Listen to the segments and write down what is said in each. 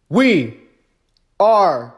We are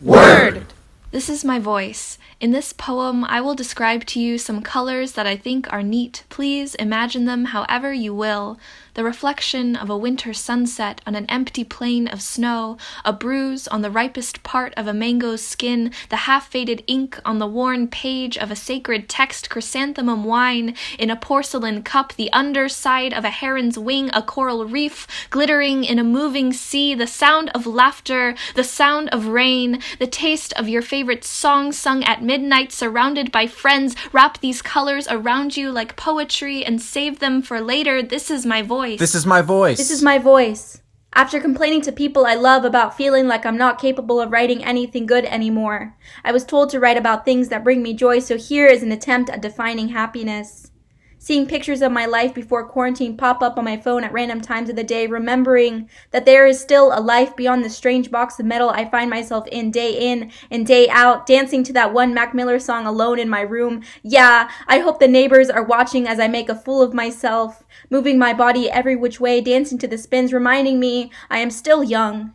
Word! This is my voice. In this poem, I will describe to you some colors that I think are neat. Please imagine them however you will. The reflection of a winter sunset on an empty plain of snow, a bruise on the ripest part of a mango's skin, the half-faded ink on the worn page of a sacred text, chrysanthemum wine in a porcelain cup, the underside of a heron's wing, a coral reef glittering in a moving sea, the sound of laughter, the sound of rain, the taste of your favorite song sung at midnight, surrounded by friends. Wrap these colors around you like poetry and save them for later. This is my voice. This is my voice. This is my voice. After complaining to people I love about feeling like I'm not capable of writing anything good anymore, I was told to write about things that bring me joy, so here is an attempt at defining happiness. Seeing pictures of my life before quarantine pop up on my phone at random times of the day, remembering that there is still a life beyond the strange box of metal I find myself in and day out, dancing to that one Mac Miller song alone in my room. Yeah, I hope the neighbors are watching as I make a fool of myself, moving my body every which way, dancing to the spins, reminding me I am still young.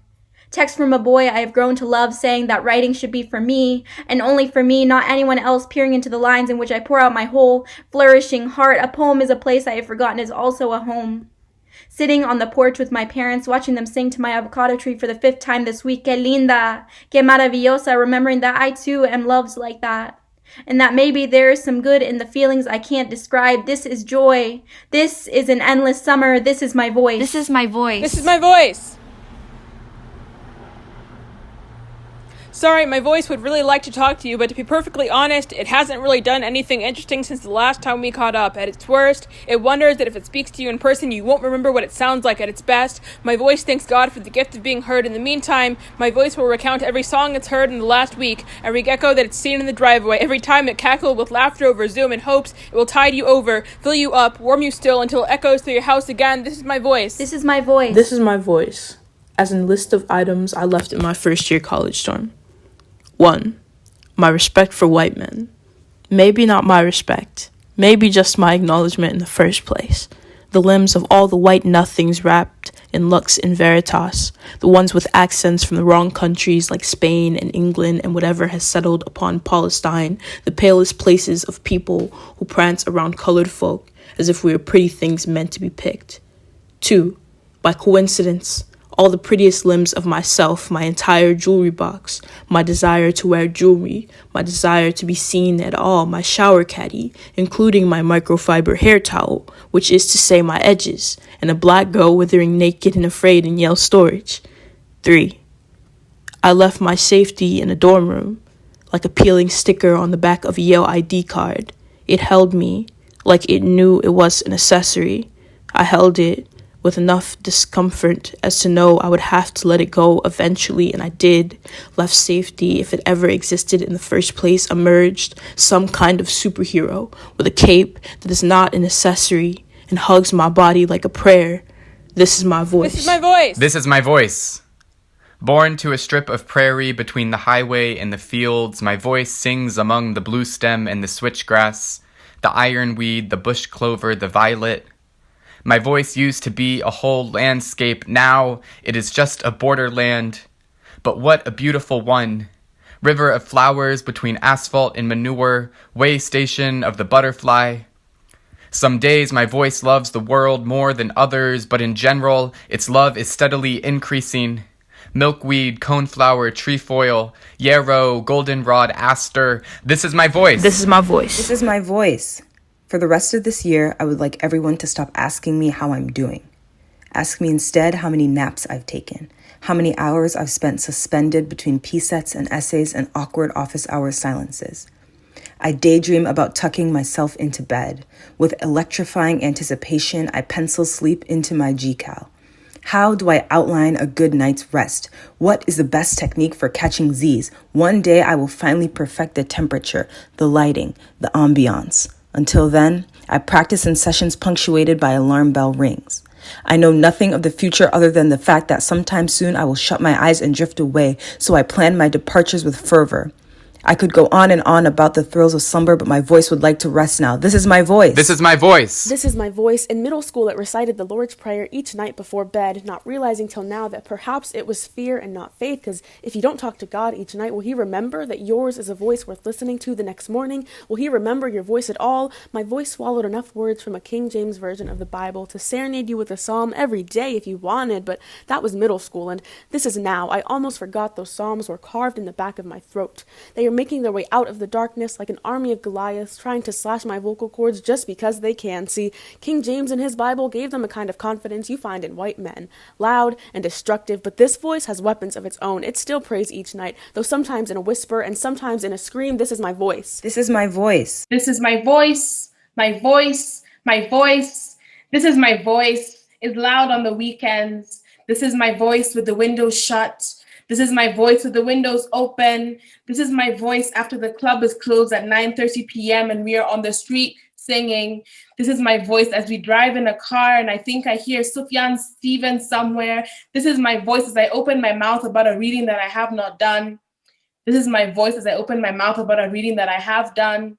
Text from a boy I have grown to love saying that writing should be for me, and only for me, not anyone else, peering into the lines in which I pour out my whole flourishing heart. A poem is a place I have forgotten is also a home. Sitting on the porch with my parents, watching them sing to my avocado tree for the 5th time this week. Que linda, que maravillosa, remembering that I too am loved like that. And that maybe there is some good in the feelings I can't describe. This is joy. This is an endless summer. This is my voice. This is my voice. This is my voice. Sorry, my voice would really like to talk to you, but to be perfectly honest, it hasn't really done anything interesting since the last time we caught up. At its worst, it wonders that if it speaks to you in person, you won't remember what it sounds like at its best. My voice thanks God for the gift of being heard. In the meantime, my voice will recount every song it's heard in the last week, every gecko that it's seen in the driveway, every time it cackled with laughter over Zoom in hopes it will tide you over, fill you up, warm you still until it echoes through your house again. This is my voice. This is my voice. This is my voice, as in list of items I left in my first year college dorm. 1. My respect for white men. Maybe not my respect. Maybe just my acknowledgement in the first place. The limbs of all the white nothings wrapped in lux in veritas. The ones with accents from the wrong countries like Spain and England and whatever has settled upon Palestine. The palest places of people who prance around colored folk as if we were pretty things meant to be picked. 2. By coincidence, all the prettiest limbs of myself, my entire jewelry box, my desire to wear jewelry, my desire to be seen at all, my shower caddy, including my microfiber hair towel, which is to say my edges, and a black girl withering naked and afraid in Yale storage. 3. I left my safety in a dorm room, like a peeling sticker on the back of a Yale ID card. It held me, like it knew it was an accessory. I held it with enough discomfort as to know I would have to let it go eventually, and I did. Left safety, if it ever existed in the first place, emerged some kind of superhero with a cape that is not an accessory and hugs my body like a prayer. This is my voice. This is my voice. This is my voice. Born to a strip of prairie between the highway and the fields, my voice sings among the blue stem and the switchgrass, the ironweed, the bush clover, the violet. My voice used to be a whole landscape. Now it is just a borderland. But what a beautiful one. River of flowers between asphalt and manure, way station of the butterfly. Some days my voice loves the world more than others, but in general, its love is steadily increasing. Milkweed, coneflower, trefoil, yarrow, goldenrod, aster. This is my voice. This is my voice. This is my voice. For the rest of this year, I would like everyone to stop asking me how I'm doing. Ask me instead how many naps I've taken, how many hours I've spent suspended between P-sets and essays and awkward office hour silences. I daydream about tucking myself into bed. With electrifying anticipation, I pencil sleep into my GCal. How do I outline a good night's rest? What is the best technique for catching Z's? One day I will finally perfect the temperature, the lighting, the ambiance. Until then, I practice in sessions punctuated by alarm bell rings. I know nothing of the future other than the fact that sometime soon I will shut my eyes and drift away, so I plan my departures with fervor. I could go on and on about the thrills of slumber, but my voice would like to rest now. This is my voice. This is my voice. This is my voice. In middle school, it recited the Lord's Prayer each night before bed, not realizing till now that perhaps it was fear and not faith, because if you don't talk to God each night, will he remember that yours is a voice worth listening to the next morning? Will he remember your voice at all? My voice swallowed enough words from a King James version of the Bible to serenade you with a psalm every day if you wanted, but that was middle school, and this is now. I almost forgot those psalms were carved in the back of my throat. They are making their way out of the darkness like an army of Goliaths trying to slash my vocal cords just because they can. See, King James in his Bible gave them a kind of confidence you find in white men, loud and destructive, but this voice has weapons of its own. It still prays each night, though sometimes in a whisper and sometimes in a scream. This is my voice. This is my voice. This is my voice, my voice, my voice. This is my voice. It's loud on the weekends. This is my voice with the windows shut. This is my voice with the windows open. This is my voice after the club is closed at 9:30 p.m. and we are on the street singing. This is my voice as we drive in a car and I think I hear Sufjan Stevens somewhere. This is my voice as I open my mouth about a reading that I have not done. This is my voice as I open my mouth about a reading that I have done.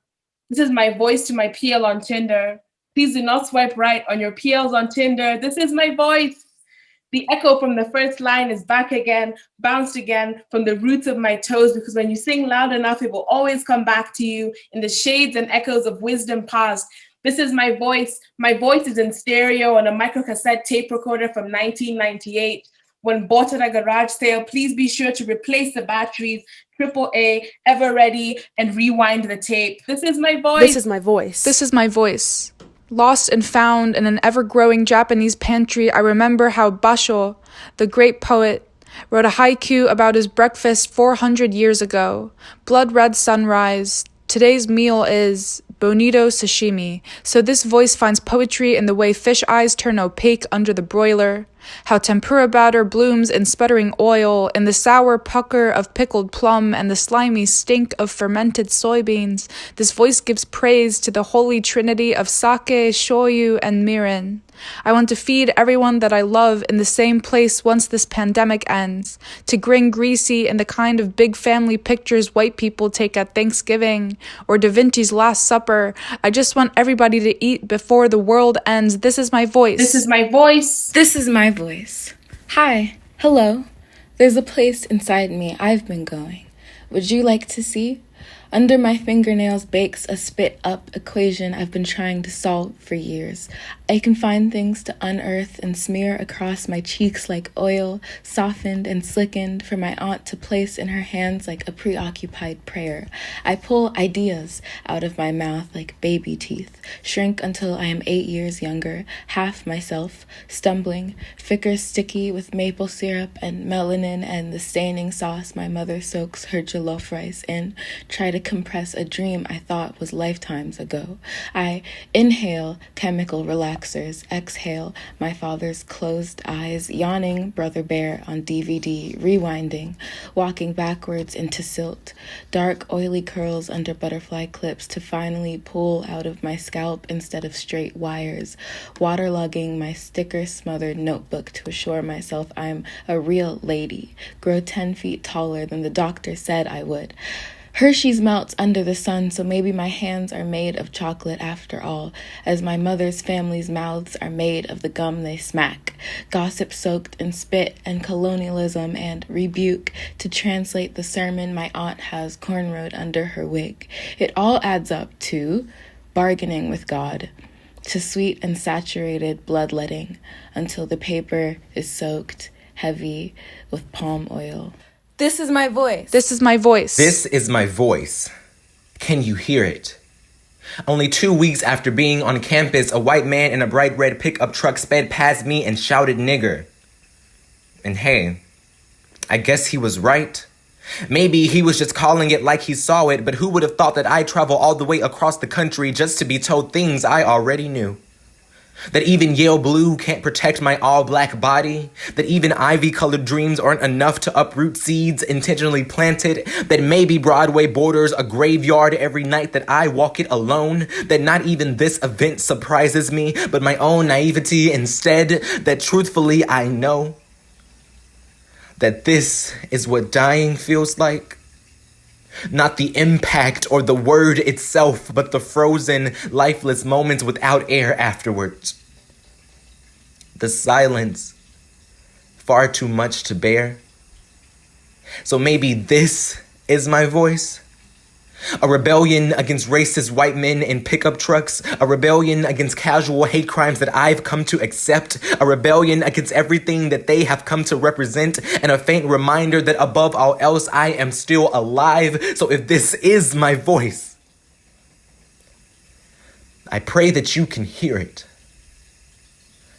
This is my voice to my PL on Tinder. Please do not swipe right on your PLs on Tinder. This is my voice. The echo from the first line is back again, bounced again from the roots of my toes, because when you sing loud enough, it will always come back to you in the shades and echoes of wisdom past. This is my voice. My voice is in stereo on a microcassette tape recorder from 1998. When bought at a garage sale, please be sure to replace the batteries, AAA, ever ready, and rewind the tape. This is my voice. This is my voice. This is my voice. Lost and found in an ever-growing Japanese pantry, I remember how Basho, the great poet, wrote a haiku about his breakfast 400 years ago. Blood red sunrise. Today's meal is bonito sashimi. So this voice finds poetry in the way fish eyes turn opaque under the broiler, how tempura batter blooms in sputtering oil, in the sour pucker of pickled plum and the slimy stink of fermented soybeans. This voice gives praise to the holy trinity of sake, shoyu, and mirin. I want to feed everyone that I love in the same place once this pandemic ends, to grin greasy in the kind of big family pictures white people take at Thanksgiving or Da Vinci's Last Supper. I just want everybody to eat before the world ends. This is my voice. This is my voice. This is my voice. Hi. Hello. There's a place inside me I've been going. Would you like to see? Under my fingernails bakes a spit-up equation I've been trying to solve for years. I can find things to unearth and smear across my cheeks like oil, softened and slickened for my aunt to place in her hands like a preoccupied prayer. I pull ideas out of my mouth like baby teeth, shrink until I am 8 years younger, half myself, stumbling, thicker sticky with maple syrup and melanin and the staining sauce my mother soaks her jollof rice in, try to compress a dream I thought was lifetimes ago. I inhale chemical relaxers, exhale my father's closed eyes, yawning Brother Bear on DVD, rewinding, walking backwards into silt, dark oily curls under butterfly clips to finally pull out of my scalp instead of straight wires, waterlogging my sticker-smothered notebook to assure myself I'm a real lady, grow 10 feet taller than the doctor said I would. Hershey's melts under the sun, so maybe my hands are made of chocolate after all, as my mother's family's mouths are made of the gum they smack, gossip soaked in spit and colonialism and rebuke to translate the sermon my aunt has cornrowed under her wig. It all adds up to bargaining with God, to sweet and saturated bloodletting, until the paper is soaked heavy with palm oil. This is my voice. This is my voice. This is my voice. Can you hear it? Only 2 weeks after being on campus, a white man in a bright red pickup truck sped past me and shouted nigger. And hey, I guess he was right. Maybe he was just calling it like he saw it, but who would have thought that I'd travel all the way across the country just to be told things I already knew? That even Yale blue can't protect my all-black body. That even ivy-colored dreams aren't enough to uproot seeds intentionally planted. That maybe Broadway borders a graveyard every night that I walk it alone. That not even this event surprises me, but my own naivety instead. That truthfully I know that this is what dying feels like. Not the impact or the word itself, but the frozen, lifeless moments without air afterwards. The silence, far too much to bear. So maybe this is my voice? A rebellion against racist white men in pickup trucks. A rebellion against casual hate crimes that I've come to accept. A rebellion against everything that they have come to represent. And a faint reminder that above all else, I am still alive. So if this is my voice, I pray that you can hear it.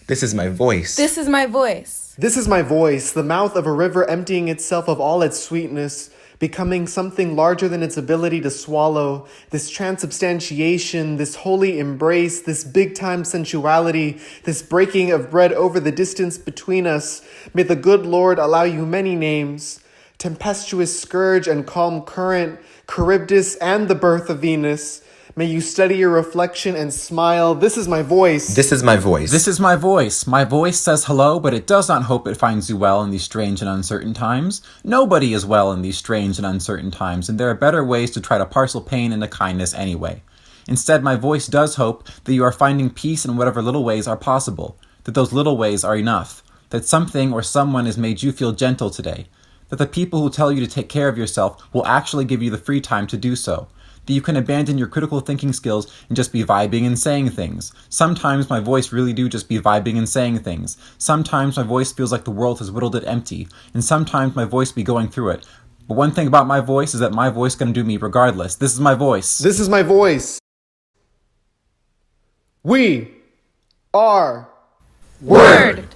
This is my voice. This is my voice. This is my voice, the mouth of a river emptying itself of all its sweetness, becoming something larger than its ability to swallow, this transubstantiation, this holy embrace, this big-time sensuality, this breaking of bread over the distance between us. May the good Lord allow you many names, tempestuous scourge and calm current, Charybdis and the birth of Venus. May you study your reflection and smile. This is my voice. This is my voice. This is my voice. My voice says hello, but it does not hope it finds you well in these strange and uncertain times. Nobody is well in these strange and uncertain times, and there are better ways to try to parcel pain into kindness anyway. Instead, my voice does hope that you are finding peace in whatever little ways are possible, that those little ways are enough, that something or someone has made you feel gentle today, that the people who tell you to take care of yourself will actually give you the free time to do so, that you can abandon your critical thinking skills and just be vibing and saying things. Sometimes my voice really do just be vibing and saying things. Sometimes my voice feels like the world has whittled it empty, and sometimes my voice be going through it. But one thing about my voice is that my voice gonna do me regardless. This is my voice. This is my voice. We are Word.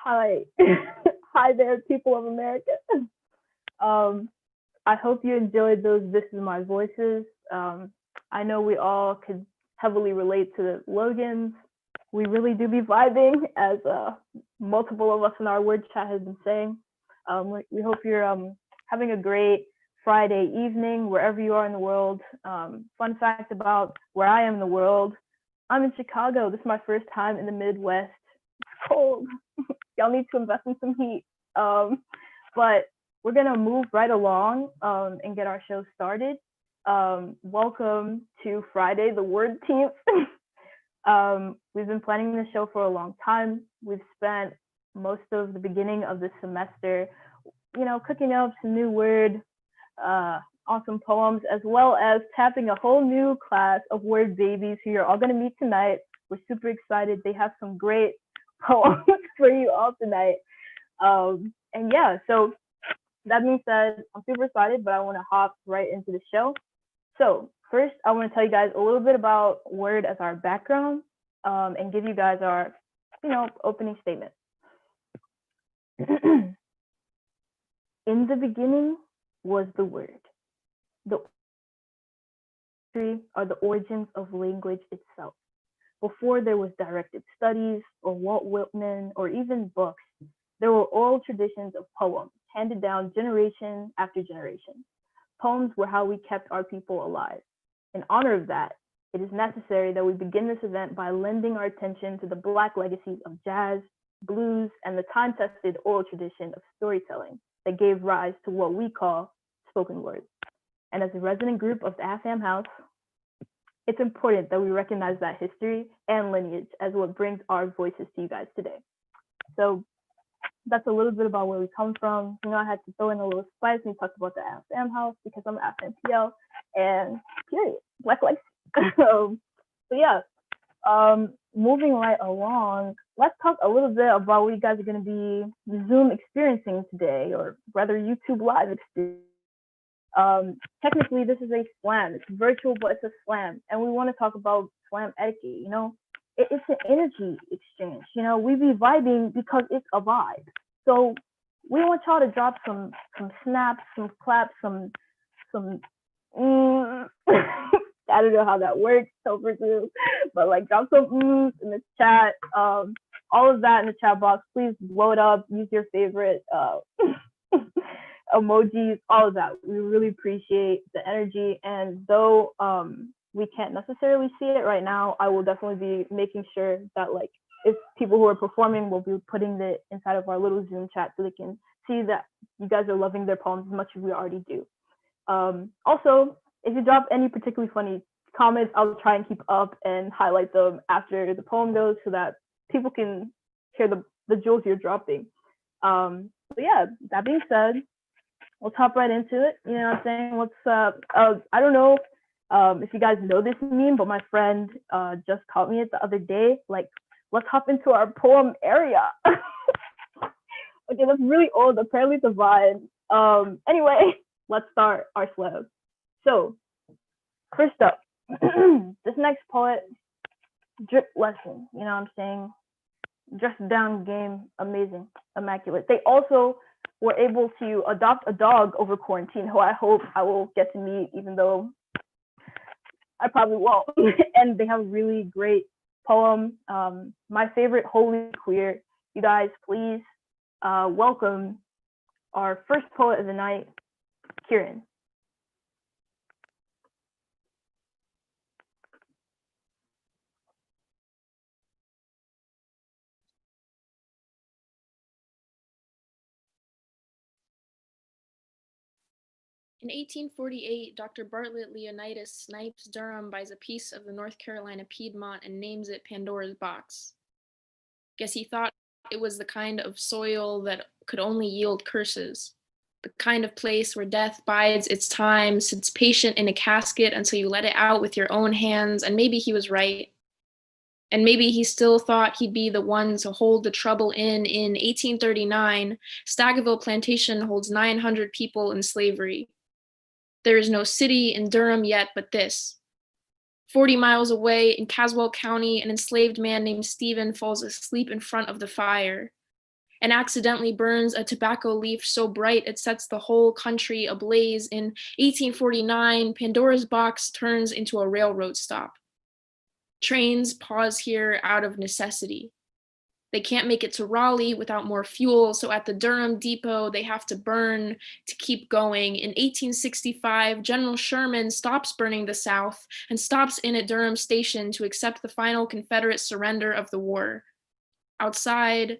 Hi. Hi there, people of America. I hope you enjoyed those This Is My Voices. I know we all could heavily relate to the Logans. We really do be vibing, as multiple of us in our word chat has been saying. We hope you're having a great Friday evening, wherever you are in the world. Fun fact about where I am in the world, I'm in Chicago. This is my first time in the Midwest. It's cold. Y'all need to invest in some heat. But we're gonna move right along and get our show started. Welcome to Friday, the WORDteenth. We've been planning this show for a long time. We've spent most of the beginning of this semester, cooking up some new word, awesome poems, as well as tapping a whole new class of word babies who you're all gonna meet tonight. We're super excited. They have some great poems for you all tonight. And yeah, so that being said, I'm super excited, but I want to hop right into the show. So first, I want to tell you guys a little bit about Word as our background, and give you guys our, opening statement. In the beginning was the Word. The are the origins of language itself. Before there was directed studies or Walt Whitman or even books, there were oral traditions of poems handed down generation after generation. Poems were how we kept our people alive. In honor of that, it is necessary that we begin this event by lending our attention to the Black legacies of jazz, blues, and the time-tested oral tradition of storytelling that gave rise to what we call spoken word. And as a resident group of the AFAM House, it's important that we recognize that history and lineage as what brings our voices to you guys today. So that's a little bit about where we come from. I had to throw in a little spice and talk about the AFAM House because I'm AFAM and period, Black life. So yeah, moving right along, let's talk a little bit about what you guys are going to be Zoom experiencing today, or rather YouTube live experience. Technically, this is a slam. It's virtual, but it's a slam. And we want to talk about slam etiquette, It's an energy exchange. We be vibing because it's a vibe. So we want y'all to drop some snaps, some claps, some that I don't know how that works over Zoom, but like drop some oohs in the chat. All of that in the chat box. Please blow it up. Use your favorite emojis, all of that. We really appreciate the energy. And though we can't necessarily see it right now, I will definitely be making sure that like if people who are performing will be putting it inside of our little Zoom chat so they can see that you guys are loving their poems as much as we already do. Also, if you drop any particularly funny comments, I'll try and keep up and highlight them after the poem goes so that people can hear the jewels you're dropping. But yeah, that being said, let's hop right into it. You know what I'm saying? I don't know if you guys know this meme, but my friend just caught me it the other day. Like, let's hop into our poem area. Okay, that's really old. Apparently it's a vibe. Anyway, let's start our slab. So, first up, this next poet, drip lesson. You know what I'm saying? Dressed down game, amazing, immaculate. They also were able to adopt a dog over quarantine, who I hope I will get to meet, even though I probably won't. And they have a really great poem. My favorite, Holy Queer. You guys, please welcome our first poet of the night, Kieran. In 1848, Dr. Bartlett Leonidas Snipes Durham buys a piece of the North Carolina Piedmont and names it Pandora's Box. Guess he thought it was the kind of soil that could only yield curses, the kind of place where death bides its time, sits patient in a casket until you let it out with your own hands, and maybe he was right. And maybe he still thought he'd be the one to hold the trouble in 1839, Staggerville Plantation holds 900 people in slavery. There is no city in Durham yet but this. 40 miles away in Caswell County, an enslaved man named Stephen falls asleep in front of the fire and accidentally burns a tobacco leaf so bright it sets the whole country ablaze. In 1849, Pandora's Box turns into a railroad stop. Trains pause here out of necessity. They can't make it to Raleigh without more fuel, so at the Durham Depot, they have to burn to keep going. In 1865, General Sherman stops burning the South and stops in at Durham Station to accept the final Confederate surrender of the war. Outside,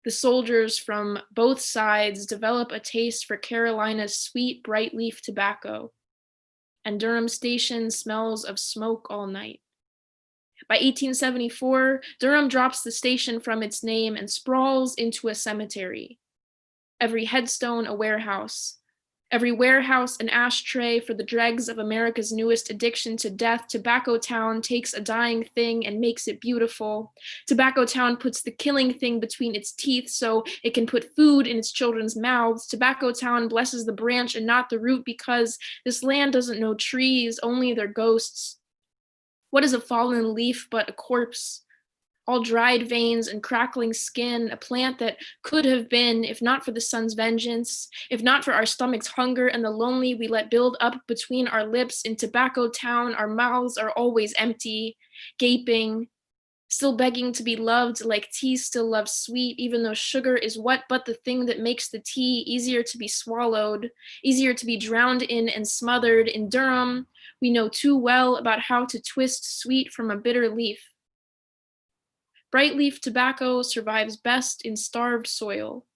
the soldiers from both sides develop a taste for Carolina's sweet, bright leaf tobacco, and Durham Station smells of smoke all night. By 1874, Durham drops the station from its name and sprawls into a cemetery. Every headstone a warehouse. Every warehouse an ashtray for the dregs of America's newest addiction to death. Tobacco Town takes a dying thing and makes it beautiful. Tobacco Town puts the killing thing between its teeth so it can put food in its children's mouths. Tobacco Town blesses the branch and not the root because this land doesn't know trees, only their ghosts. What is a fallen leaf but a corpse? All dried veins and crackling skin, a plant that could have been, if not for the sun's vengeance, if not for our stomach's hunger and the lonely we let build up between our lips. In Tobacco Town, our mouths are always empty, gaping, still begging to be loved like tea still loves sweet, even though sugar is what but the thing that makes the tea easier to be swallowed, easier to be drowned in and smothered. In Durham, we know too well about how to twist sweet from a bitter leaf. Bright leaf tobacco survives best in starved soil,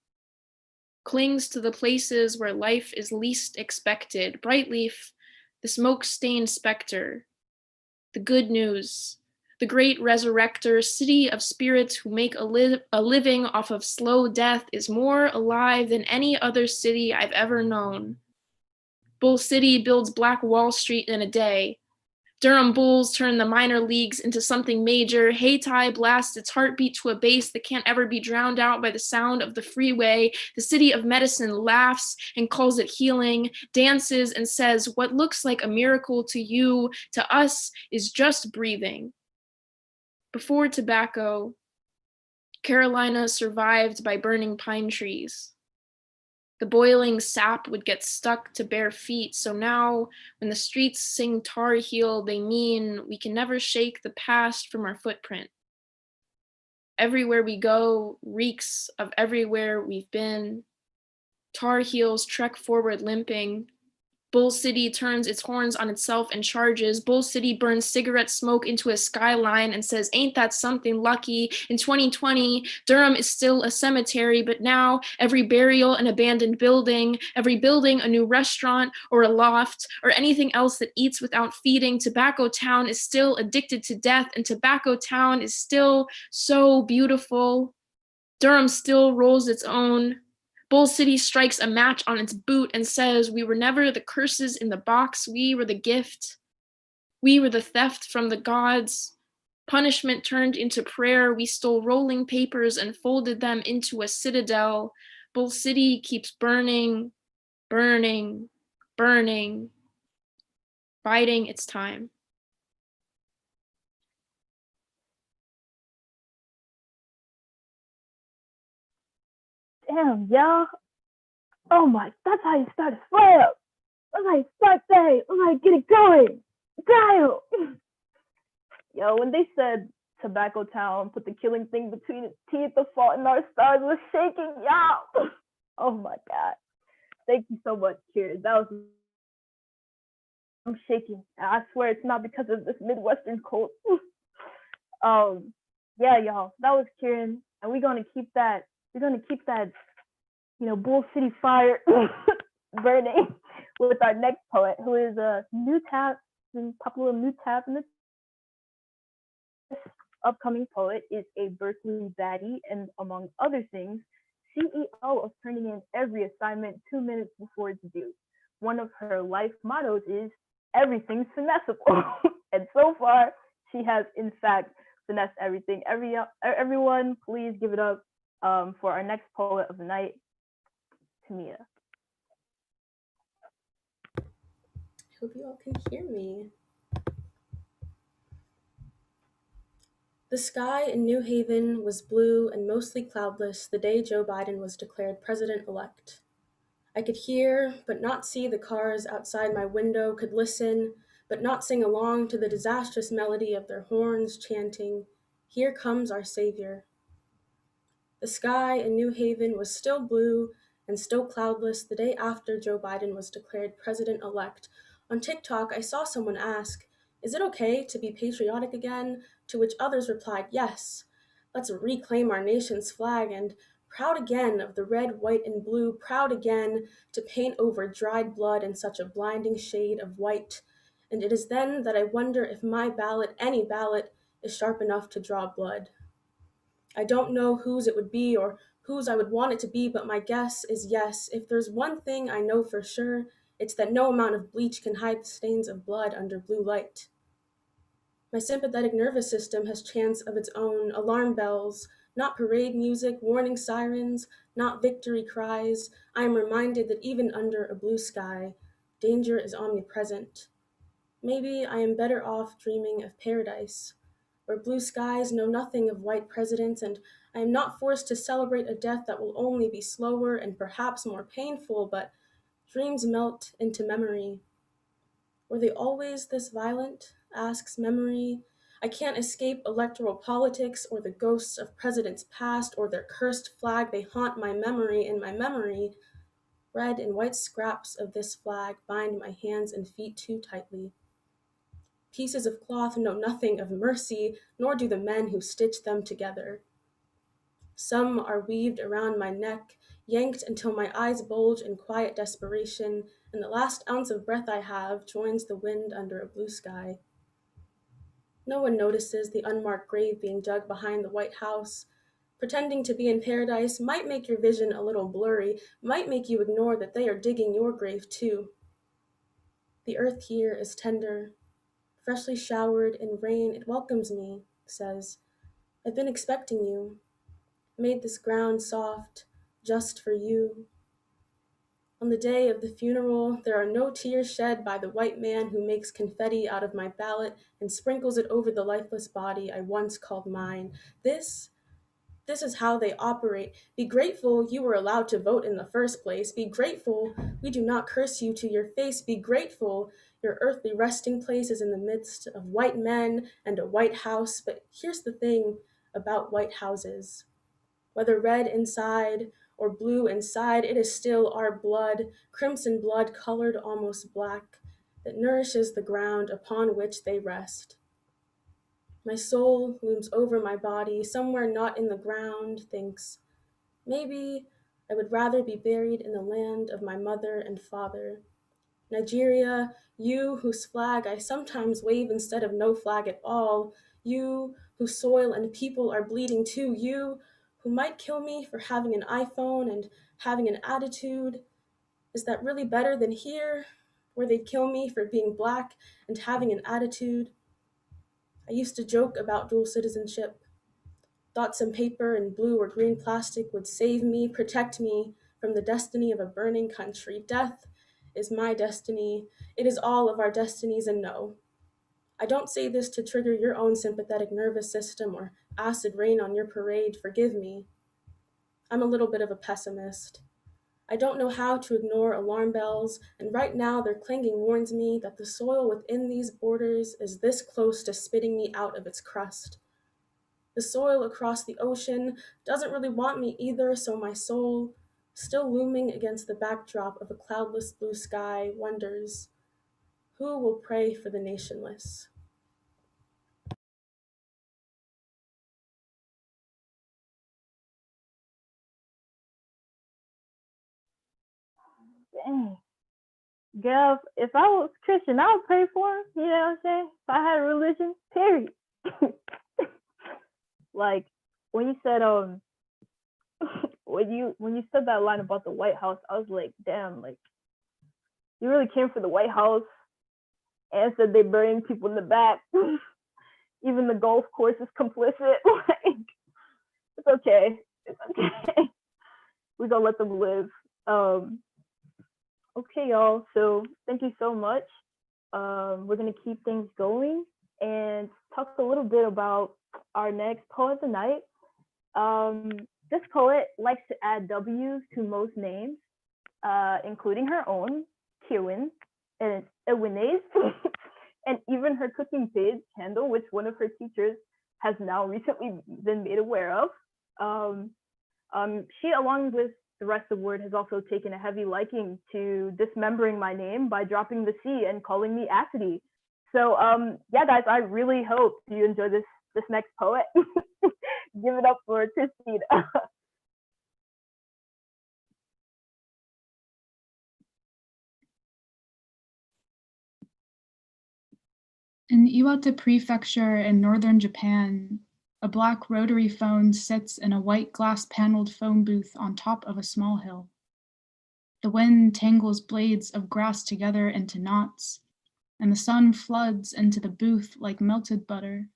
clings to the places where life is least expected. Bright leaf, the smoke-stained specter, the good news, the great resurrector, city of spirits who make a living off of slow death, is more alive than any other city I've ever known. Bull City builds Black Wall Street in a day. Durham Bulls turn the minor leagues into something major. Hayti blasts its heartbeat to a bass that can't ever be drowned out by the sound of the freeway. The city of medicine laughs and calls it healing, dances and says, what looks like a miracle to you, to us, is just breathing. Before tobacco, Carolina survived by burning pine trees. The boiling sap would get stuck to bare feet, so now when the streets sing Tar Heel, they mean we can never shake the past from our footprint. Everywhere we go reeks of everywhere we've been. Tar Heels trek forward limping. Bull City turns its horns on itself and charges. Bull City burns cigarette smoke into a skyline and says, ain't that something lucky? In 2020, Durham is still a cemetery, but now every burial an abandoned building, every building a new restaurant or a loft or anything else that eats without feeding. Tobacco Town is still addicted to death, and Tobacco Town is still so beautiful. Durham still rolls its own. Bull City strikes a match on its boot and says, we were never the curses in the box, we were the gift. We were the theft from the gods. Punishment turned into prayer, we stole rolling papers and folded them into a citadel. Bull City keeps burning, burning, burning, biding its time. Damn, y'all. Oh my, that's how you start a fire up. That's how you start day. That's how you get it going. Dial. Yo, when they said Tobacco Town put the killing thing between its teeth, the fault in our stars was shaking, y'all. Oh my God. Thank you so much, Kieran. I'm shaking. I swear it's not because of this Midwestern cold. Yeah, y'all, that was Kieran. And we're gonna keep that, Bull City fire burning with our next poet, who is a new tap, popular new tap in the upcoming poet is a Berkeley baddie, and among other things, CEO of turning in every assignment 2 minutes before it's due. One of her life mottos is everything's finessable. And so far, she has in fact finessed everything. Everyone, please give it up for our next poet of the night, Tamia. I hope you all can hear me. The sky in New Haven was blue and mostly cloudless the day Joe Biden was declared president-elect. I could hear but not see the cars outside my window, could listen but not sing along to the disastrous melody of their horns chanting, "Here comes our Savior." The sky in New Haven was still blue and still cloudless the day after Joe Biden was declared president-elect. On TikTok, I saw someone ask, "Is it okay to be patriotic again?" To which others replied, "Yes. Let's reclaim our nation's flag and proud again of the red, white, and blue, proud again to paint over dried blood in such a blinding shade of white. And it is then that I wonder if my ballot, any ballot, is sharp enough to draw blood. I don't know whose it would be or whose I would want it to be, but my guess is yes. If there's one thing I know for sure, it's that no amount of bleach can hide the stains of blood under blue light. My sympathetic nervous system has chants of its own, alarm bells, not parade music, warning sirens, not victory cries. I am reminded that even under a blue sky, danger is omnipresent. Maybe I am better off dreaming of paradise, where blue skies know nothing of white presidents, and I am not forced to celebrate a death that will only be slower and perhaps more painful, but dreams melt into memory. Were they always this violent? Asks memory. I can't escape electoral politics or the ghosts of presidents past or their cursed flag. They haunt my memory, and my memory, red and white scraps of this flag, bind my hands and feet too tightly. Pieces of cloth know nothing of mercy, nor do the men who stitch them together. Some are weaved around my neck, yanked until my eyes bulge in quiet desperation, and the last ounce of breath I have joins the wind under a blue sky. No one notices the unmarked grave being dug behind the White House. Pretending to be in paradise might make your vision a little blurry, might make you ignore that they are digging your grave too. The earth here is tender. Freshly showered in rain, it welcomes me, says, "I've been expecting you. Made this ground soft, just for you." On the day of the funeral, there are no tears shed by the white man who makes confetti out of my ballot and sprinkles it over the lifeless body I once called mine. This This is how they operate. Be grateful you were allowed to vote in the first place. Be grateful we do not curse you to your face. Be grateful your earthly resting place is in the midst of white men and a white house. But here's the thing about white houses. Whether red inside or blue inside, it is still our blood, crimson blood colored almost black, that nourishes the ground upon which they rest. My soul looms over my body, somewhere not in the ground, thinks, maybe I would rather be buried in the land of my mother and father. Nigeria, you whose flag I sometimes wave instead of no flag at all, you whose soil and people are bleeding too, you who might kill me for having an iPhone and having an attitude. Is that really better than here, where they'd kill me for being black and having an attitude? I used to joke about dual citizenship. Thought some paper in blue or green plastic would save me, protect me from the destiny of a burning country. Death is my destiny. It is all of our destinies, and no. I don't say this to trigger your own sympathetic nervous system or acid rain on your parade. Forgive me. I'm a little bit of a pessimist. I don't know how to ignore alarm bells, and right now their clanging warns me that the soil within these borders is this close to spitting me out of its crust. The soil across the ocean doesn't really want me either, so my soul, still looming against the backdrop of a cloudless blue sky, wonders, who will pray for the nationless? Dang. Girl, if I was Christian, I would pray for him. You know what I'm saying? If I had a religion, period. Like when you said when you said that line about the White House, I was like, damn, like you really came for the White House and said they're burying people in the back. Even the golf course is complicit. Like, it's okay. It's okay. We're gonna let them live. Okay, y'all. So thank you so much. We're gonna keep things going and talk a little bit about our next poet of the night. This poet likes to add W's to most names, including her own, Kiwin, and Ewine's, and even her cooking page, Candle, which one of her teachers has now recently been made aware of. She, along with the rest of Word, has also taken a heavy liking to dismembering my name by dropping the C and calling me Acidy. So yeah, guys, I really hope you enjoy this next poet. Give it up for Christina. In Iwate Prefecture in northern Japan, a black rotary phone sits in a white glass-paneled phone booth on top of a small hill. The wind tangles blades of grass together into knots, and the sun floods into the booth like melted butter.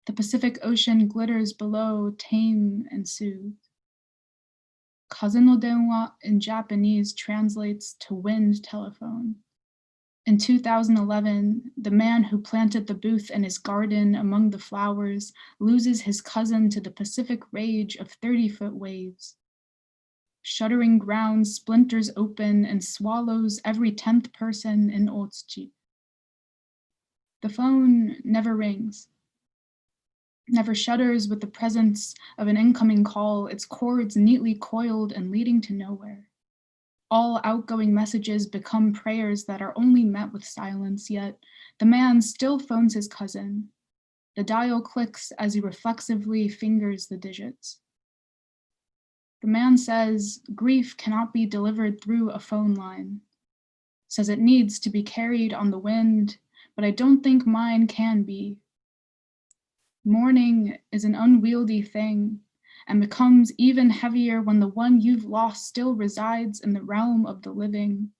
The Pacific Ocean glitters below, tame and soothed. Kaze no denwa in Japanese translates to wind telephone. In 2011, the man who planted the booth in his garden among the flowers loses his cousin to the Pacific rage of 30-foot waves. Shuddering ground splinters open and swallows every 10th person in Otsuchi. The phone never rings, never shudders with the presence of an incoming call, its cords neatly coiled and leading to nowhere. All outgoing messages become prayers that are only met with silence, yet the man still phones his cousin. The dial clicks as he reflexively fingers the digits. The man says grief cannot be delivered through a phone line, says it needs to be carried on the wind, but I don't think mine can be. Mourning is an unwieldy thing and becomes even heavier when the one you've lost still resides in the realm of the living.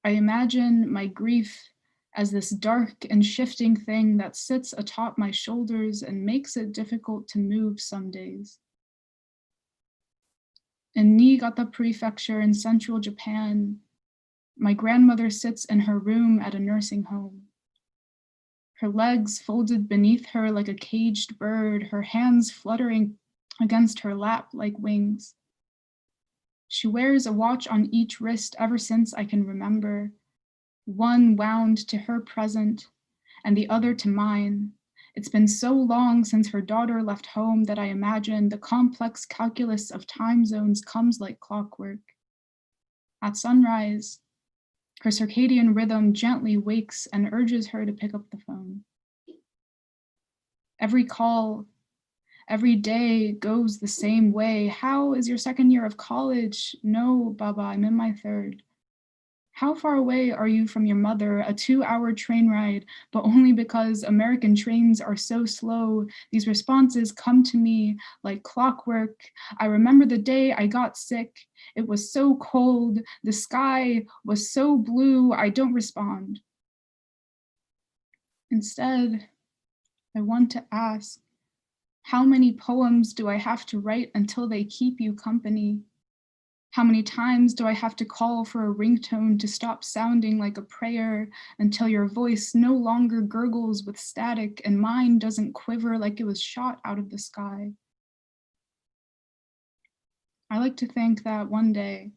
I imagine my grief as this dark and shifting thing that sits atop my shoulders and makes it difficult to move some days. In Niigata Prefecture in central Japan, my grandmother sits in her room at a nursing home. her legs folded beneath her like a caged bird, her hands fluttering against her lap like wings. She wears a watch on each wrist ever since I can remember, one wound to her present and the other to mine. It's been so long since her daughter left home that I imagine the complex calculus of time zones comes like clockwork. At sunrise, her circadian rhythm gently wakes and urges her to pick up the phone. Every call, every day goes the same way. How is your second year of college? No, Baba, I'm in my third. How far away are you from your mother? A 2-hour train ride, but only because American trains are so slow. These responses come to me like clockwork. I remember the day I got sick. It was so cold. The sky was so blue. I don't respond. Instead, I want to ask, how many poems do I have to write until they keep you company? How many times do I have to call for a ringtone to stop sounding like a prayer until your voice no longer gurgles with static and mine doesn't quiver like it was shot out of the sky? I like to think that one day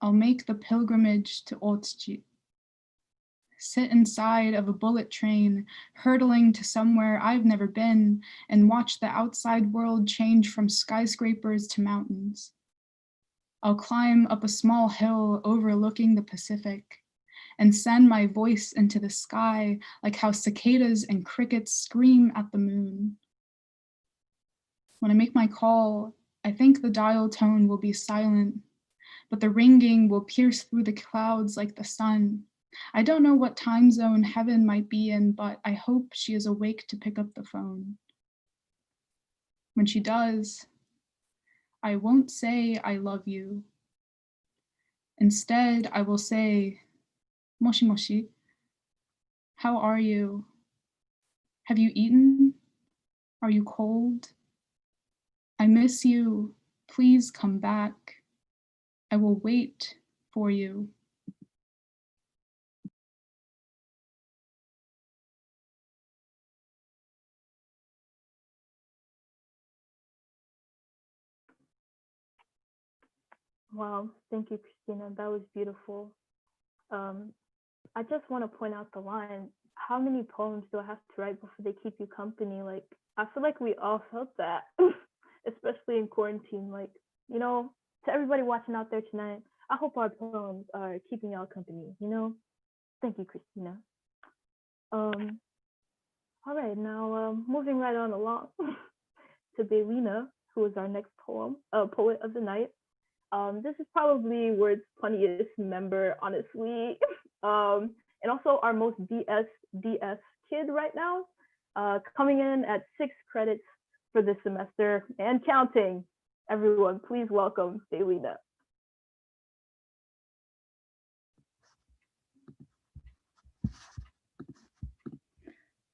I'll make the pilgrimage to WORDteenth, sit inside of a bullet train, hurtling to somewhere I've never been, and watch the outside world change from skyscrapers to mountains. I'll climb up a small hill overlooking the Pacific and send my voice into the sky like how cicadas and crickets scream at the moon. When I make my call, I think the dial tone will be silent, but the ringing will pierce through the clouds like the sun. I don't know what time zone heaven might be in, but I hope she is awake to pick up the phone. When she does, I won't say I love you. Instead, I will say, Moshi Moshi, how are you? Have you eaten? Are you cold? I miss you. Please come back. I will wait for you. Wow, thank you, Christina. That was beautiful. I just want to point out the line, how many poems do I have to write before they keep you company? Like, I feel like we all felt that, especially in quarantine. Like, you know, to everybody watching out there tonight, I hope our poems are keeping y'all company, you know? Thank you, Christina. All right, now moving right on along to Baylina, who is our next poet of the night. This is probably Word's funniest member, honestly, and also our most DS kid right now, coming in at 6 credits for this semester and counting. Everyone, please welcome Baylina.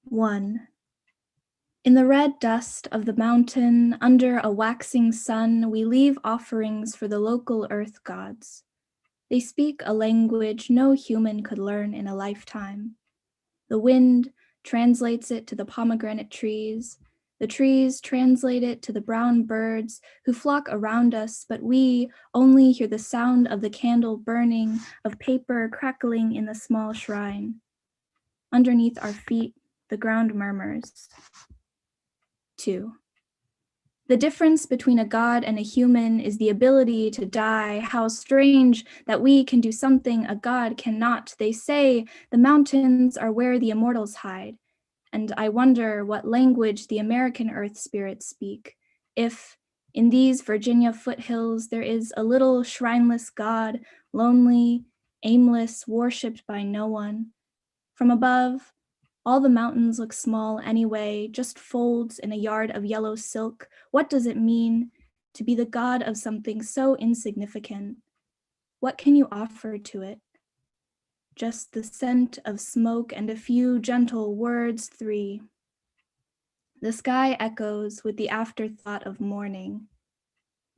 One. In the red dust of the mountain, under a waxing sun, we leave offerings for the local earth gods. They speak a language no human could learn in a lifetime. The wind translates it to the pomegranate trees. The trees translate it to the brown birds who flock around us, but we only hear the sound of the candle burning, of paper crackling in the small shrine. Underneath our feet, the ground murmurs. 2. The difference between a god and a human is the ability to die. How strange that we can do something a god cannot. They say the mountains are where the immortals hide, and I wonder what language the American earth spirits speak. If, in these Virginia foothills, there is a little shrineless god, lonely, aimless, worshipped by no one. From above, all the mountains look small anyway, just folds in a yard of yellow silk. What does it mean to be the god of something so insignificant? What can you offer to it? Just the scent of smoke and a few gentle words. 3. The sky echoes with the afterthought of morning.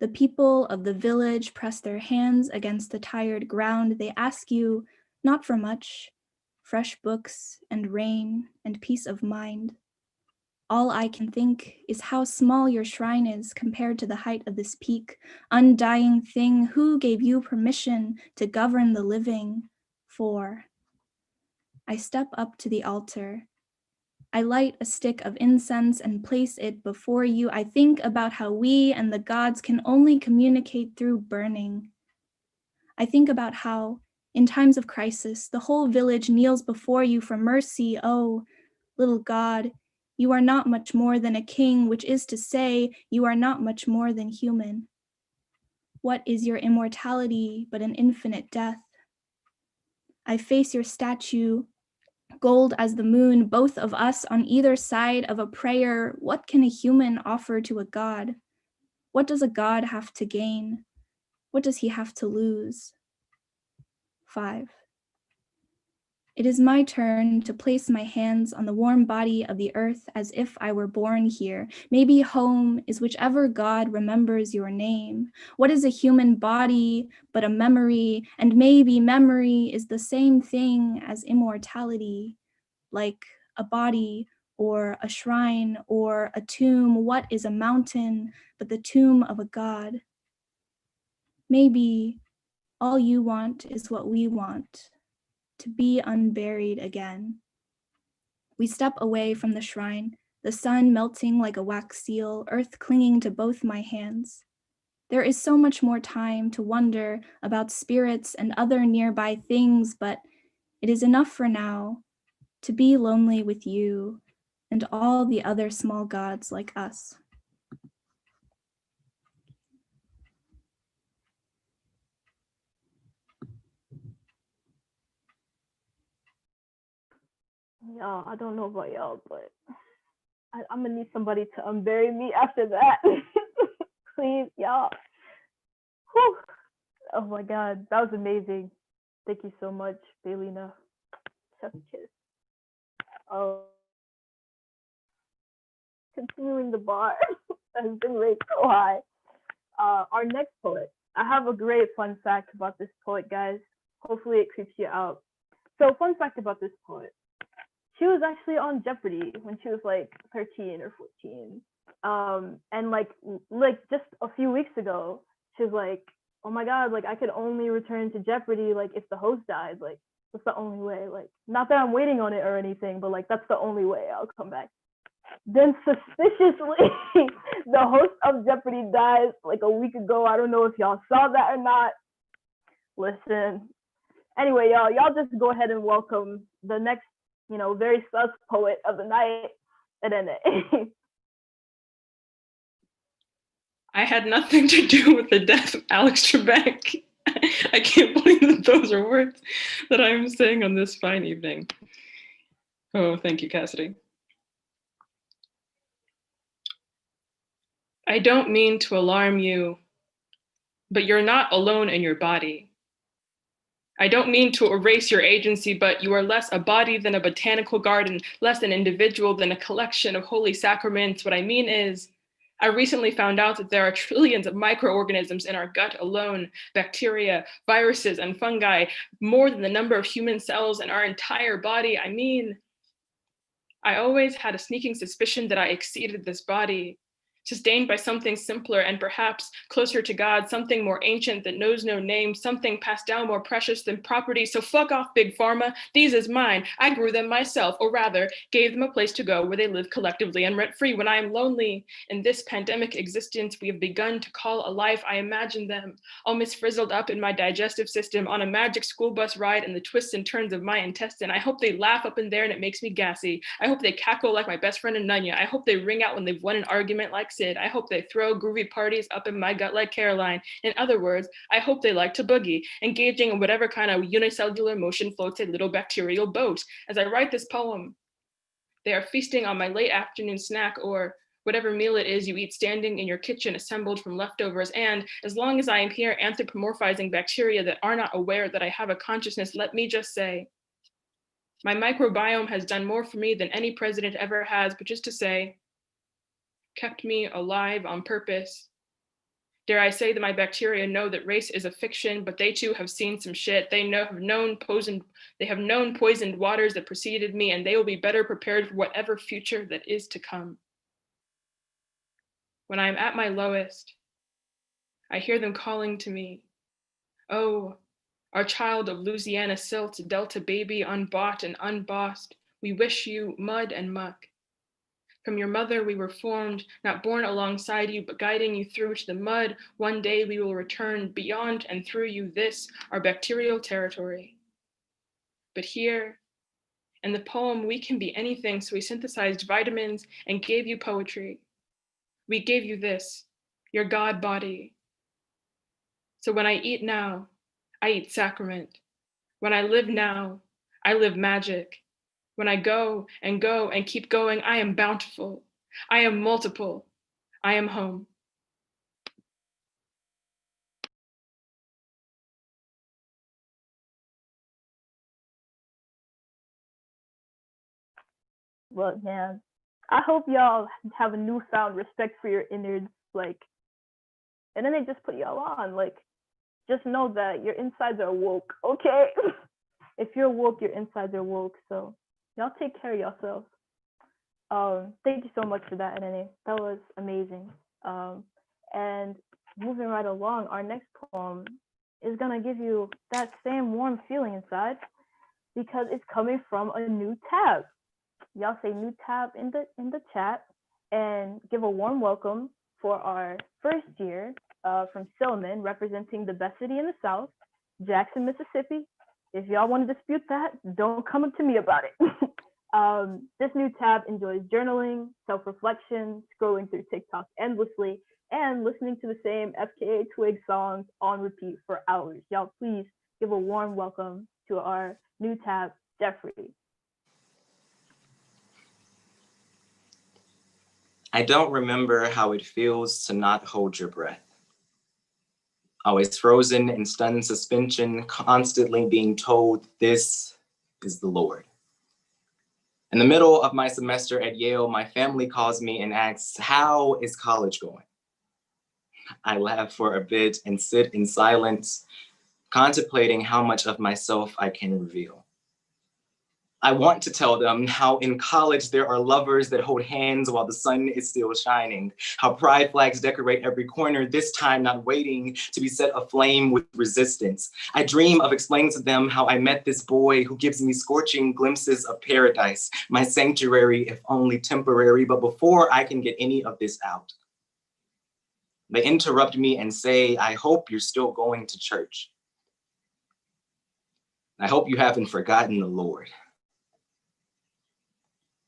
The people of the village press their hands against the tired ground. They ask you not for much, fresh books and rain and peace of mind. All I can think is how small your shrine is compared to the height of this peak. Undying thing, who gave you permission to govern the living? For I step up to the altar. I light a stick of incense and place it before you. I think about how we and the gods can only communicate through burning. I think about how, in times of crisis, the whole village kneels before you for mercy. Oh, little God, you are not much more than a king, which is to say, you are not much more than human. What is your immortality but an infinite death? I face your statue, gold as the moon, both of us on either side of a prayer. What can a human offer to a god? What does a god have to gain? What does he have to lose? 5. It is my turn to place my hands on the warm body of the earth as if I were born here. Maybe home is whichever God remembers your name. What is a human body but a memory? And maybe memory is the same thing as immortality, like a body or a shrine or a tomb. What is a mountain but the tomb of a God? Maybe all you want is what we want, to be unburied again. We step away from the shrine, the sun melting like a wax seal, earth clinging to both my hands. There is so much more time to wonder about spirits and other nearby things, but it is enough for now to be lonely with you and all the other small gods like us. Y'all, I don't know about y'all, but I'm gonna need somebody to unbury me after that. Please, y'all. Whew. Oh my God, that was amazing. Thank you so much, Baylina. Chef kiss. Oh, continuing the bar has been raised so high. Our next poet. I have a great fun fact about this poet, guys. Hopefully it creeps you out. So, fun fact about this poet. She was actually on Jeopardy when she was like 13 or 14. And like just a few weeks ago, she was like, oh my God, like I could only return to Jeopardy like if the host died. Like that's the only way. Like not that I'm waiting on it or anything, but like that's the only way I'll come back. Then suspiciously, the host of Jeopardy dies like a week ago. I don't know if y'all saw that or not. Listen. Anyway, y'all just go ahead and welcome the next, very sus poet of the night, Irene. I had nothing to do with the death of Alex Trebek. I can't believe that those are words that I'm saying on this fine evening. Oh, thank you, Cassidy. I don't mean to alarm you, but you're not alone in your body. I don't mean to erase your agency, but you are less a body than a botanical garden, less an individual than a collection of holy sacraments. What I mean is, I recently found out that there are trillions of microorganisms in our gut alone, bacteria, viruses, and fungi, more than the number of human cells in our entire body. I mean, I always had a sneaking suspicion that I exceeded this body, sustained by something simpler and perhaps closer to God, something more ancient that knows no name, something passed down more precious than property. So fuck off, Big Pharma. These is mine. I grew them myself, or rather, gave them a place to go where they live collectively and rent-free. When I am lonely in this pandemic existence we have begun to call a life, I imagine them, all misfrizzled up in my digestive system, on a magic school bus ride and the twists and turns of my intestine. I hope they laugh up in there and it makes me gassy. I hope they cackle like my best friend Anunya. I hope they ring out when they've won an argument like Sid. I hope they throw groovy parties up in my gut like Caroline. In other words, I hope they like to boogie, engaging in whatever kind of unicellular motion floats a little bacterial boat. As I write this poem, they are feasting on my late afternoon snack or whatever meal it is you eat standing in your kitchen assembled from leftovers. And as long as I am here anthropomorphizing bacteria that are not aware that I have a consciousness, let me just say, my microbiome has done more for me than any president ever has, but just to say, kept me alive on purpose, Dare I say that my bacteria know that race is a fiction, but they too have seen some shit. They have known poisoned waters that preceded me, and they will be better prepared for whatever future that is to come. When I am at my lowest, I hear them calling to me, "Oh, our child of Louisiana silt, Delta baby, unbought and unbossed, we wish you mud and muck. From your mother we were formed, not born alongside you, but guiding you through to the mud. One day we will return beyond and through you, this, our bacterial territory." But here, in the poem, we can be anything, so we synthesized vitamins and gave you poetry. We gave you this, your God body. So when I eat now, I eat sacrament. When I live now, I live magic. When I go and keep going, I am bountiful. I am multiple. I am home. Look, man, I hope y'all have a newfound respect for your innards, like, and then they just put y'all on, like, just know that your insides are woke, okay? If you're woke, your insides are woke, so y'all take care of yourselves. Thank you so much for that, Nene. That was amazing. And moving right along, our next poem is gonna give you that same warm feeling inside because it's coming from a new tab. Y'all say new tab in the chat and give a warm welcome for our first year from Silliman, representing the best city in the South, Jackson, Mississippi. If y'all want to dispute that, don't come up to me about it. This new tab enjoys journaling, self-reflection, scrolling through TikTok endlessly, and listening to the same FKA Twigs songs on repeat for hours. Y'all please give a warm welcome to our new tab, Jeffrey. I don't remember how it feels to not hold your breath. Always frozen in stunned suspension, constantly being told this is the Lord. In the middle of my semester at Yale, my family calls me and asks, "How is college going?" I laugh for a bit and sit in silence, contemplating how much of myself I can reveal. I want to tell them how in college there are lovers that hold hands while the sun is still shining, how pride flags decorate every corner, this time not waiting to be set aflame with resistance. I dream of explaining to them how I met this boy who gives me scorching glimpses of paradise, my sanctuary, if only temporary. But before I can get any of this out, they interrupt me and say, "I hope you're still going to church. I hope you haven't forgotten the Lord."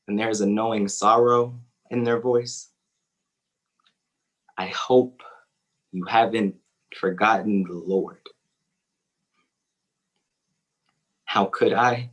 And there's a knowing sorrow in their voice. I hope you haven't forgotten the Lord. How could I?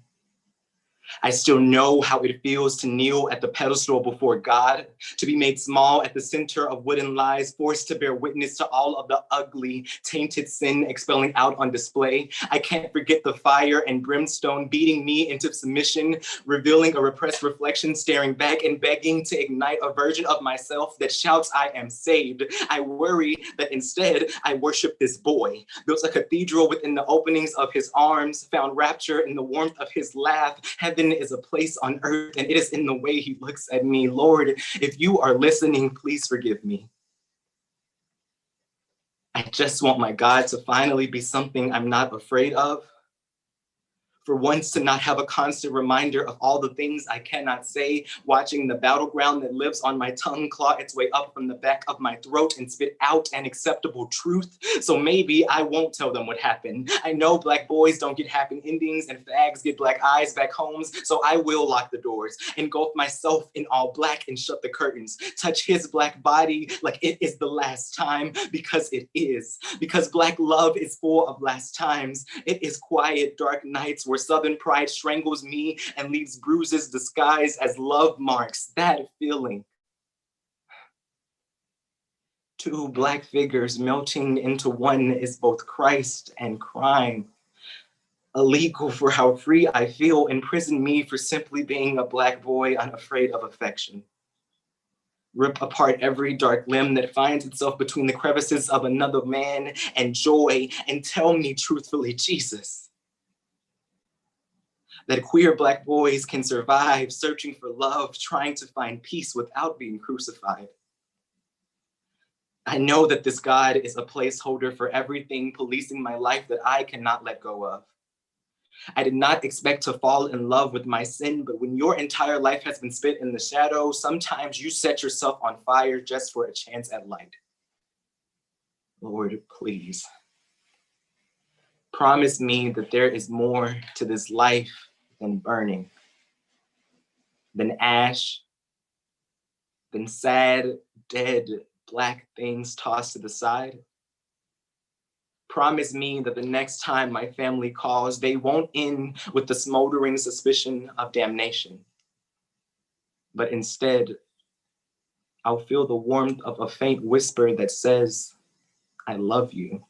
I still know how it feels to kneel at the pedestal before God, to be made small at the center of wooden lies, forced to bear witness to all of the ugly, tainted sin expelling out on display. I can't forget the fire and brimstone beating me into submission, revealing a repressed reflection, staring back and begging to ignite a version of myself that shouts, "I am saved." I worry that instead I worship this boy, built a cathedral within the openings of his arms, found rapture in the warmth of his laugh. Heaven is a place on earth, and it is in the way he looks at me. Lord, if you are listening, please forgive me. I just want my God to finally be something I'm not afraid of. For once to not have a constant reminder of all the things I cannot say, watching the battleground that lives on my tongue claw its way up from the back of my throat and spit out an acceptable truth. So maybe I won't tell them what happened. I know Black boys don't get happy endings and fags get black eyes back homes, so I will lock the doors, engulf myself in all black and shut the curtains, touch his Black body like it is the last time, because it is. Because Black love is full of last times. It is quiet, dark nights where Southern pride strangles me and leaves bruises disguised as love marks. That feeling. Two Black figures melting into one is both Christ and crime. Illegal for how free I feel, imprison me for simply being a Black boy unafraid of affection. Rip apart every dark limb that finds itself between the crevices of another man and joy, and tell me truthfully, Jesus, that queer Black boys can survive searching for love, trying to find peace without being crucified. I know that this God is a placeholder for everything policing my life that I cannot let go of. I did not expect to fall in love with my sin, but when your entire life has been spent in the shadow, sometimes you set yourself on fire just for a chance at light. Lord, please, promise me that there is more to this life than burning, than ash, than sad, dead, Black things tossed to the side. Promise me that the next time my family calls, they won't end with the smoldering suspicion of damnation, but instead, I'll feel the warmth of a faint whisper that says, I love you.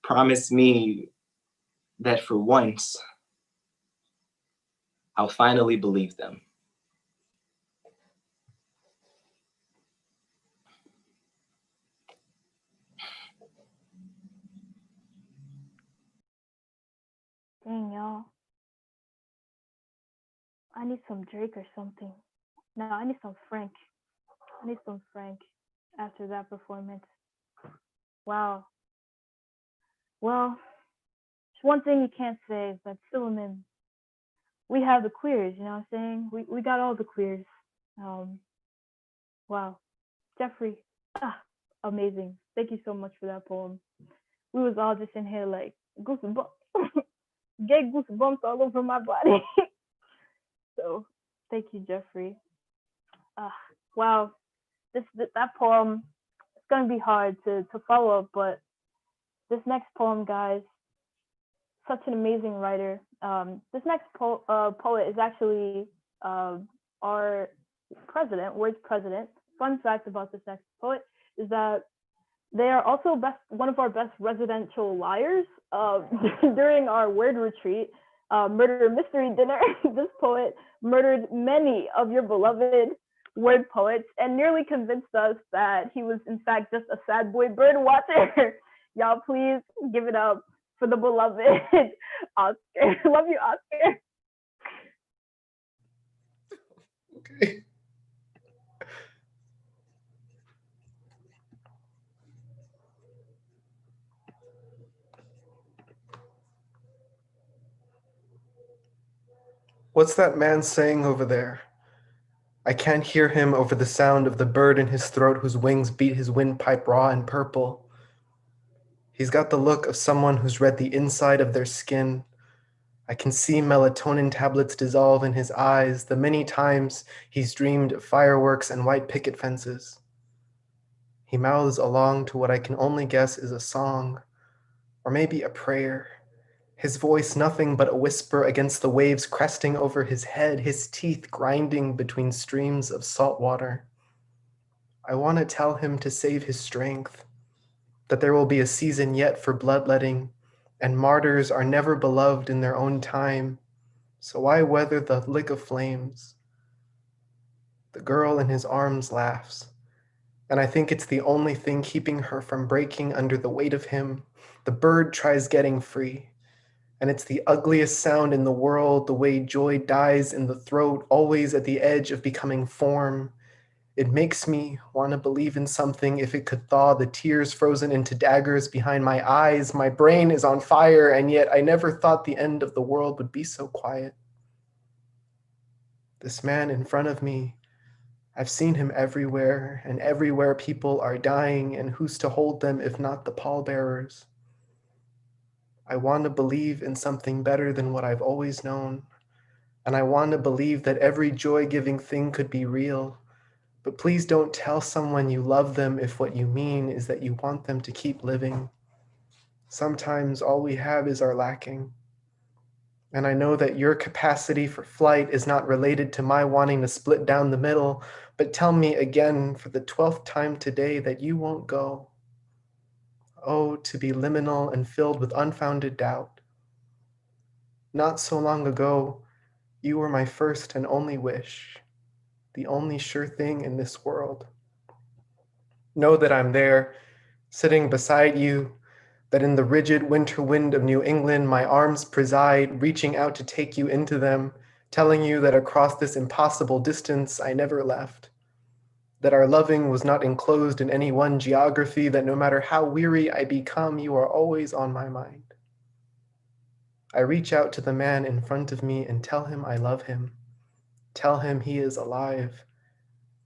Promise me that for once, I'll finally believe them. Dang, y'all. I need some Drake or something. No, I need some Frank. I need some Frank after that performance. Wow. Well, there's one thing you can't say, but Silliman, we have the queers, you know what I'm saying? We got all the queers. Wow. Jeffrey, amazing. Thank you so much for that poem. We was all just in here like goosebumps, get goosebumps all over my body. So thank you, Jeffrey. Wow, that poem, it's gonna be hard to follow up, but this next poem, guys, such an amazing writer. This next poet is actually our president, Word's president. Fun fact about this next poet is that they are also one of our best residential liars. During our Word retreat, murder mystery dinner, this poet murdered many of your beloved Word poets and nearly convinced us that he was in fact just a sad boy bird watcher. Y'all please give it up for the beloved Oscar. Love you, Oscar. Okay. What's that man saying over there? I can't hear him over the sound of the bird in his throat whose wings beat his windpipe raw and purple. He's got the look of someone who's read the inside of their skin. I can see melatonin tablets dissolve in his eyes the many times he's dreamed of fireworks and white picket fences. He mouths along to what I can only guess is a song, or maybe a prayer. His voice nothing but a whisper against the waves cresting over his head, his teeth grinding between streams of salt water. I want to tell him to save his strength, that there will be a season yet for bloodletting, and martyrs are never beloved in their own time, so why weather the lick of flames? The girl in his arms laughs, and I think it's the only thing keeping her from breaking under the weight of him. The bird tries getting free. And it's the ugliest sound in the world, the way joy dies in the throat, always at the edge of becoming form. It makes me want to believe in something if it could thaw the tears frozen into daggers behind my eyes. My brain is on fire, and yet I never thought the end of the world would be so quiet. This man in front of me, I've seen him everywhere, and everywhere people are dying, and who's to hold them if not the pallbearers? I want to believe in something better than what I've always known. And I want to believe that every joy-giving thing could be real. But please don't tell someone you love them if what you mean is that you want them to keep living. Sometimes all we have is our lacking. And I know that your capacity for flight is not related to my wanting to split down the middle, but tell me again for the 12th time today that you won't go. Oh, to be liminal and filled with unfounded doubt. Not so long ago, you were my first and only wish, the only sure thing in this world. Know that I'm there, sitting beside you, that in the rigid winter wind of New England, my arms preside, reaching out to take you into them, telling you that across this impossible distance I never left, that our loving was not enclosed in any one geography, that no matter how weary I become, you are always on my mind. I reach out to the man in front of me and tell him I love him, tell him he is alive,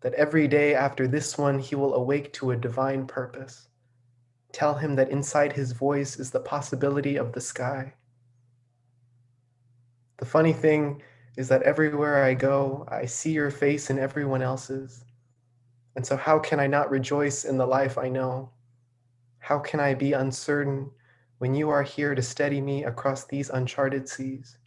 that every day after this one he will awake to a divine purpose. Tell him that inside his voice is the possibility of the sky. The funny thing is that everywhere I go, I see your face in everyone else's. And so how can I not rejoice in the life I know? How can I be uncertain when you are here to steady me across these uncharted seas?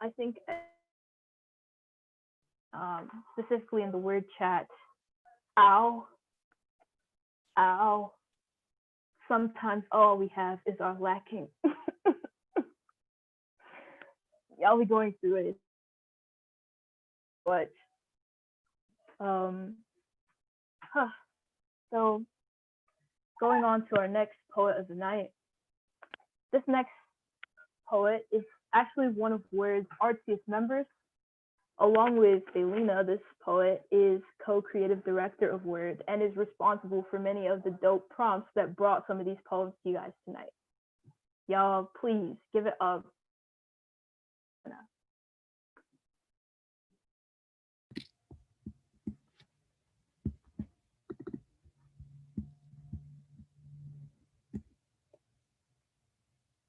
I think specifically in the word chat, ow, ow, sometimes all we have is our lacking. Y'all be going through it. But, so going on to our next poet of the night. This next poet is actually one of WORD's artsiest members. Along with Selena, this poet is co-creative director of WORD and is responsible for many of the dope prompts that brought some of these poems to you guys tonight. Y'all, please give it up.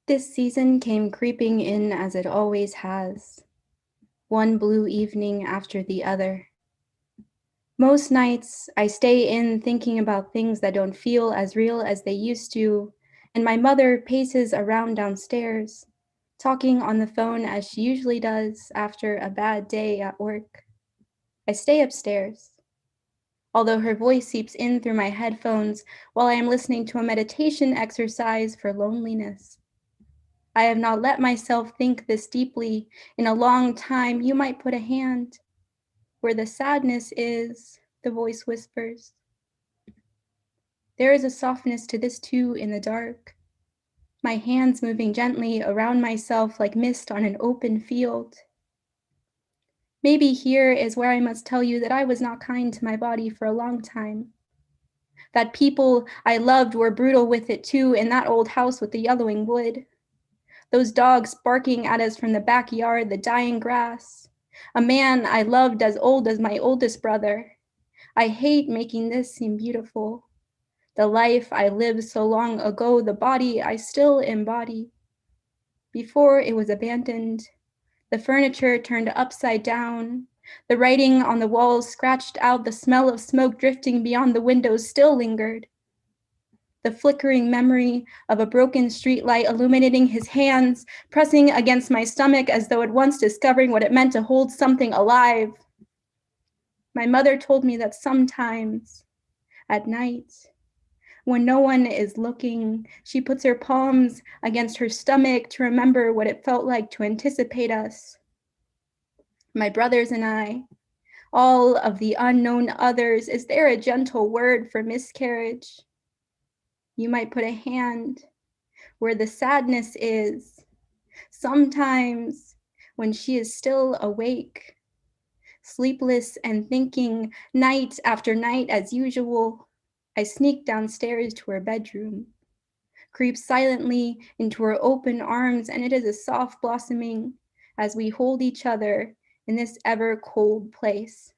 This season came creeping in as it always has, one blue evening after the other. Most nights, I stay in thinking about things that don't feel as real as they used to, and my mother paces around downstairs, talking on the phone as she usually does after a bad day at work. I stay upstairs, although her voice seeps in through my headphones while I am listening to a meditation exercise for loneliness. I have not let myself think this deeply in a long time. You might put a hand where the sadness is, the voice whispers. There is a softness to this too in the dark. My hands moving gently around myself like mist on an open field. Maybe here is where I must tell you that I was not kind to my body for a long time. That people I loved were brutal with it too in that old house with the yellowing wood. Those dogs barking at us from the backyard, the dying grass. A man I loved as old as my oldest brother. I hate making this seem beautiful. The life I lived so long ago, the body I still embody. Before it was abandoned, the furniture turned upside down. The writing on the walls scratched out, the smell of smoke drifting beyond the windows still lingered. The flickering memory of a broken streetlight illuminating his hands, pressing against my stomach as though at once discovering what it meant to hold something alive. My mother told me that sometimes, at night, when no one is looking, she puts her palms against her stomach to remember what it felt like to anticipate us. My brothers and I, all of the unknown others, is there a gentle word for miscarriage? You might put a hand where the sadness is. Sometimes when she is still awake, sleepless and thinking night after night as usual, I sneak downstairs to her bedroom, creep silently into her open arms, and it is a soft blossoming as we hold each other in this ever cold place.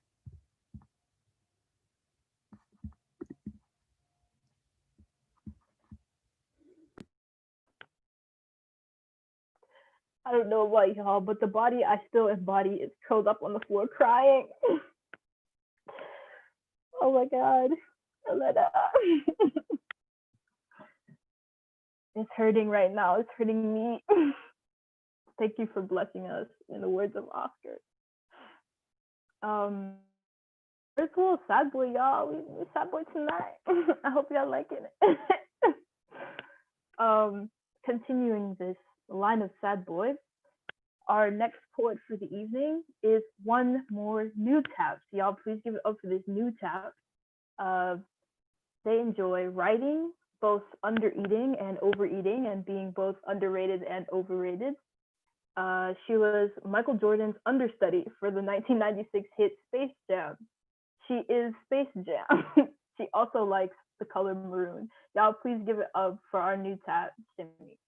I don't know about y'all, but the body I still embody is curled up on the floor crying. Oh my God. It's hurting right now. It's hurting me. Thank you for blessing us, in the words of Oscar. It's a little sad boy, y'all. We sad boy tonight. I hope y'all liking it. Continuing this line of sad boy, our next poet for the evening is One More New Tap. So y'all please give it up for this new tap. They enjoy writing, both under eating and overeating, and being both underrated and overrated. She was Michael Jordan's understudy for the 1996 hit Space Jam. She is Space Jam. She also likes the color maroon. Y'all please give it up for our new tap, Shimmy.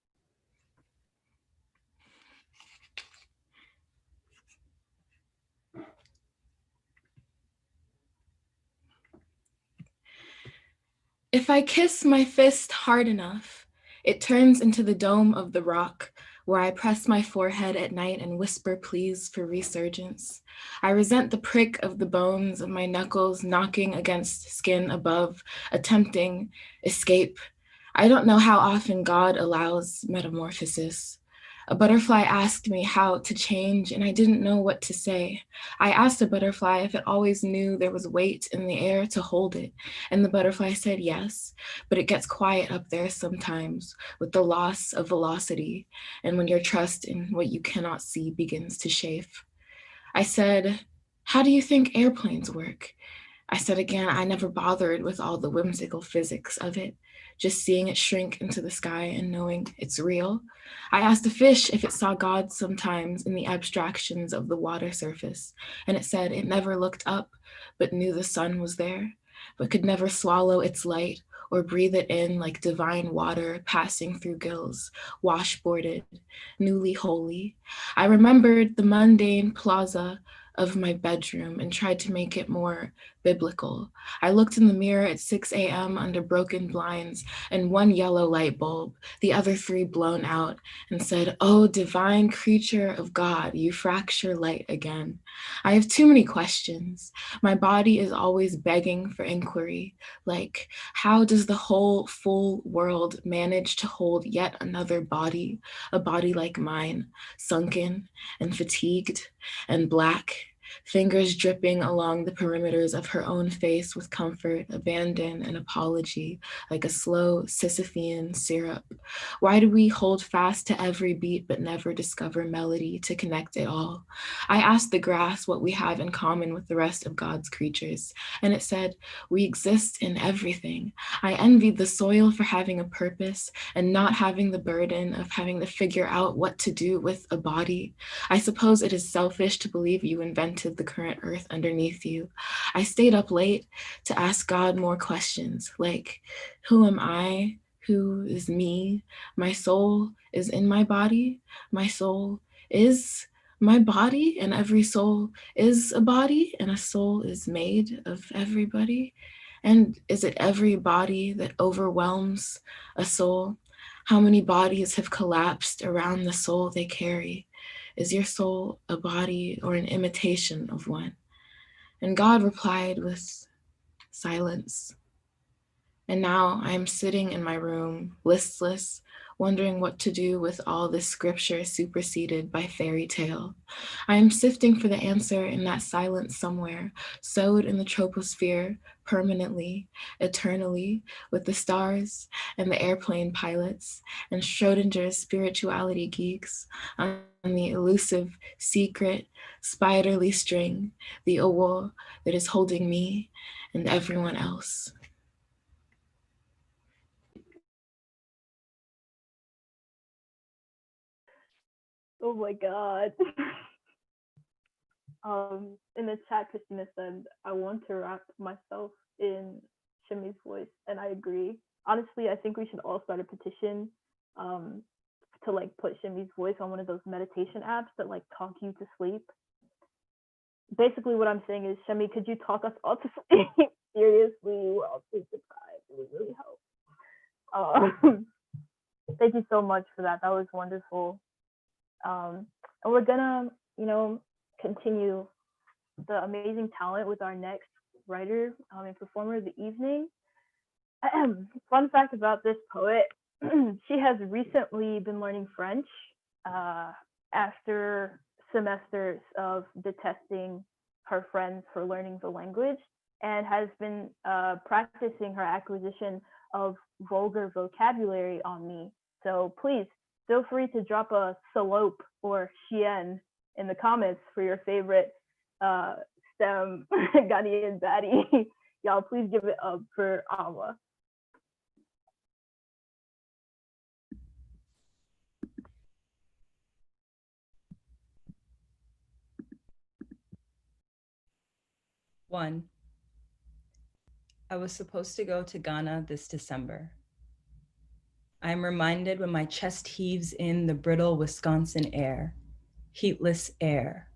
If I kiss my fist hard enough, it turns into the dome of the rock, where I press my forehead at night and whisper pleas for resurgence. I resent the prick of the bones of my knuckles knocking against skin above, attempting escape. I don't know how often God allows metamorphosis. A butterfly asked me how to change, and I didn't know what to say. I asked a butterfly if it always knew there was weight in the air to hold it, and the butterfly said yes, but it gets quiet up there sometimes with the loss of velocity, and when your trust in what you cannot see begins to chafe. I said, "How do you think airplanes work?" I said again, I never bothered with all the whimsical physics of it, just seeing it shrink into the sky and knowing it's real. I asked a fish if it saw God sometimes in the abstractions of the water surface, and it said it never looked up, but knew the sun was there, but could never swallow its light or breathe it in like divine water passing through gills, washboarded, newly holy. I remembered the mundane plaza of my bedroom and tried to make it more biblical. I looked in the mirror at 6 a.m. under broken blinds and one yellow light bulb, the other three blown out, and said, "Oh, divine creature of God, you fracture light again." I have too many questions. My body is always begging for inquiry, like, how does the whole full world manage to hold yet another body, a body like mine, sunken and fatigued and black, fingers dripping along the perimeters of her own face with comfort, abandon, and apology, like a slow Sisyphean syrup? Why do we hold fast to every beat but never discover melody to connect it all? I asked the grass what we have in common with the rest of God's creatures, and it said, we exist in everything. I envied the soil for having a purpose and not having the burden of having to figure out what to do with a body. I suppose it is selfish to believe you invented the current earth underneath you. I stayed up late to ask God more questions, like, who am I? Who is me? My soul is in my body. My soul is my body, and every soul is a body, and a soul is made of everybody. And is it every body that overwhelms a soul? How many bodies have collapsed around the soul they carry? Is your soul a body or an imitation of one? And God replied with silence. And now I am sitting in my room, listless, wondering what to do with all this scripture superseded by fairy tale. I am sifting for the answer in that silence somewhere, sewed in the troposphere, permanently, eternally, with the stars and the airplane pilots and Schrodinger's spirituality geeks on the elusive, secret, spiderly string, the owl that is holding me and everyone else. Oh my god. In the chat, Christina said, I want to wrap myself in Shimmy's voice, and I agree. Honestly, I think we should all start a petition to like put Shimmy's voice on one of those meditation apps that like talk you to sleep. Basically, what I'm saying is, Shimmy, could you talk us all to sleep? Seriously, we're all sleep deprived. It would really help. Thank you so much for that. That was wonderful. And we're gonna, continue the amazing talent with our next writer and performer of the evening. Fun fact about this poet, she has recently been learning French after semesters of detesting her friends for learning the language. and has been practicing her acquisition of vulgar vocabulary on me. So please feel free to drop a salope or chien in the comments for your favorite STEM Ghanaian baddie. Y'all, please give it up for Awa. One, I was supposed to go to Ghana this December. I am reminded when my chest heaves in the brittle Wisconsin air, heatless air,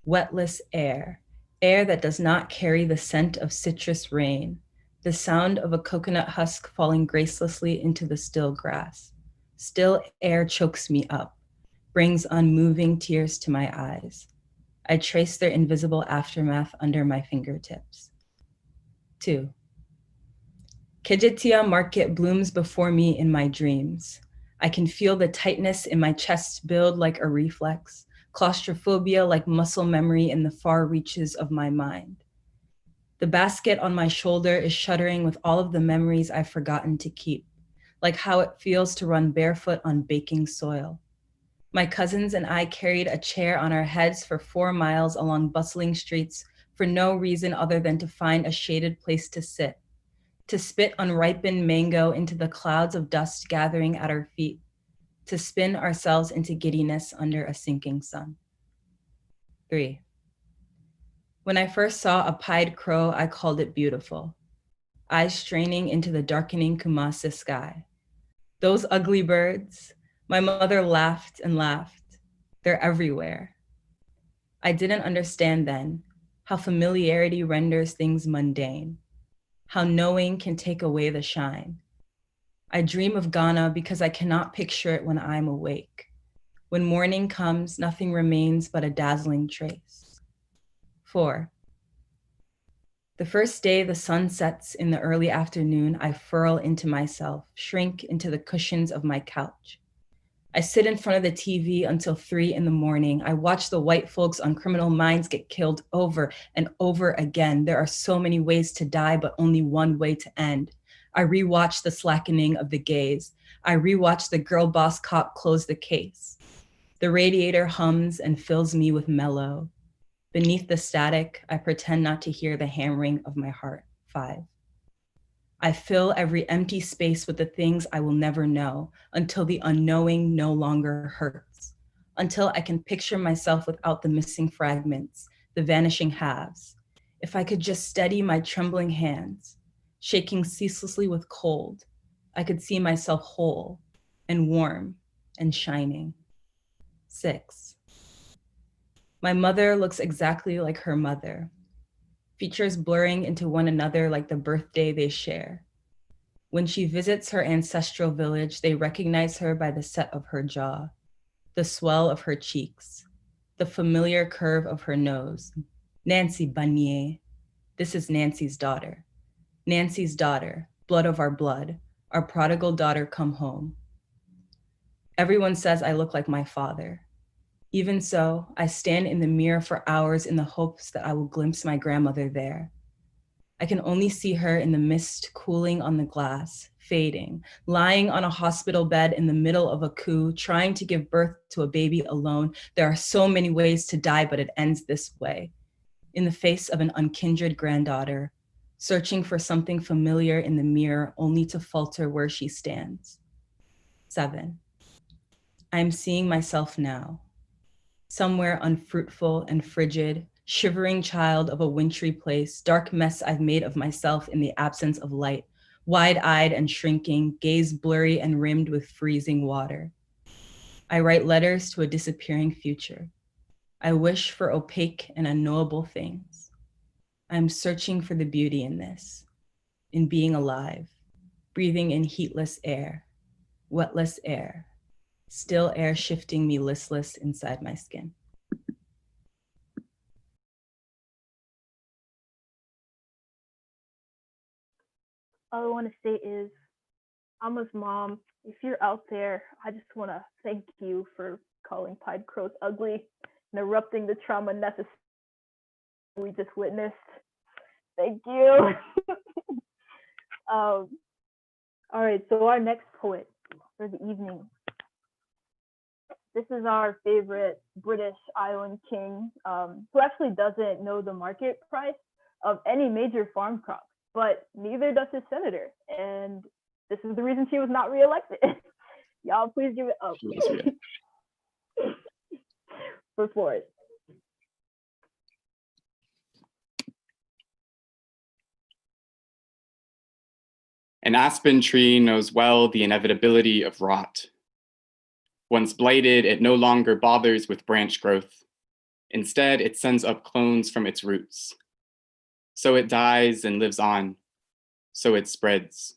wetless air, air that does not carry the scent of citrus rain, the sound of a coconut husk falling gracelessly into the still grass. Still air chokes me up, brings unmoving tears to my eyes. I trace their invisible aftermath under my fingertips. 2. Kejetia Market blooms before me in my dreams. I can feel the tightness in my chest build like a reflex, claustrophobia like muscle memory in the far reaches of my mind. The basket on my shoulder is shuddering with all of the memories I've forgotten to keep, like how it feels to run barefoot on baking soil. My cousins and I carried a chair on our heads for 4 miles along bustling streets for no reason other than to find a shaded place to sit, to spit unripened mango into the clouds of dust gathering at our feet, to spin ourselves into giddiness under a sinking sun. 3. When I first saw a pied crow, I called it beautiful, eyes straining into the darkening Kumasi sky. Those ugly birds, my mother laughed and laughed. They're everywhere. I didn't understand then how familiarity renders things mundane, how knowing can take away the shine. I dream of Ghana because I cannot picture it when I'm awake. When morning comes, nothing remains but a dazzling trace. 4. The first day the sun sets in the early afternoon, I furl into myself, shrink into the cushions of my couch. I sit in front of the TV until 3 in the morning. I watch the white folks on Criminal Minds get killed over and over again. There are so many ways to die, but only one way to end. I rewatch the slackening of the gaze. I rewatch the girl boss cop close the case. The radiator hums and fills me with mellow. Beneath the static, I pretend not to hear the hammering of my heart. 5. I fill every empty space with the things I will never know until the unknowing no longer hurts, until I can picture myself without the missing fragments, the vanishing halves. If I could just steady my trembling hands, shaking ceaselessly with cold, I could see myself whole and warm and shining. 6. My mother looks exactly like her mother, features blurring into one another like the birthday they share. When she visits her ancestral village, they recognize her by the set of her jaw, the swell of her cheeks, the familiar curve of her nose. Nancy Banier. This is Nancy's daughter. Nancy's daughter, blood of our blood, our prodigal daughter come home. Everyone says I look like my father. Even so, I stand in the mirror for hours in the hopes that I will glimpse my grandmother there. I can only see her in the mist cooling on the glass, fading, lying on a hospital bed in the middle of a coup, trying to give birth to a baby alone. There are so many ways to die, but it ends this way. In the face of an unkindred granddaughter, searching for something familiar in the mirror only to falter where she stands. 7. I am seeing myself now, somewhere unfruitful and frigid, shivering child of a wintry place, dark mess I've made of myself in the absence of light, wide-eyed and shrinking, gaze blurry and rimmed with freezing water. I write letters to a disappearing future. I wish for opaque and unknowable things. I'm searching for the beauty in this, in being alive, breathing in heatless air, wetless air, still air shifting me listless inside my skin. All I want to say is, Alma's mom, if you're out there, I just want to thank you for calling pied crows ugly and erupting the trauma necessary we just witnessed. Thank you. All right, so our next poet for the evening. This is our favorite British island king, who actually doesn't know the market price of any major farm crop, but neither does his senator. And this is the reason she was not reelected. Y'all, please give it up for Forrest. An aspen tree knows well the inevitability of rot. Once blighted, it no longer bothers with branch growth. Instead, it sends up clones from its roots. So it dies and lives on. So it spreads.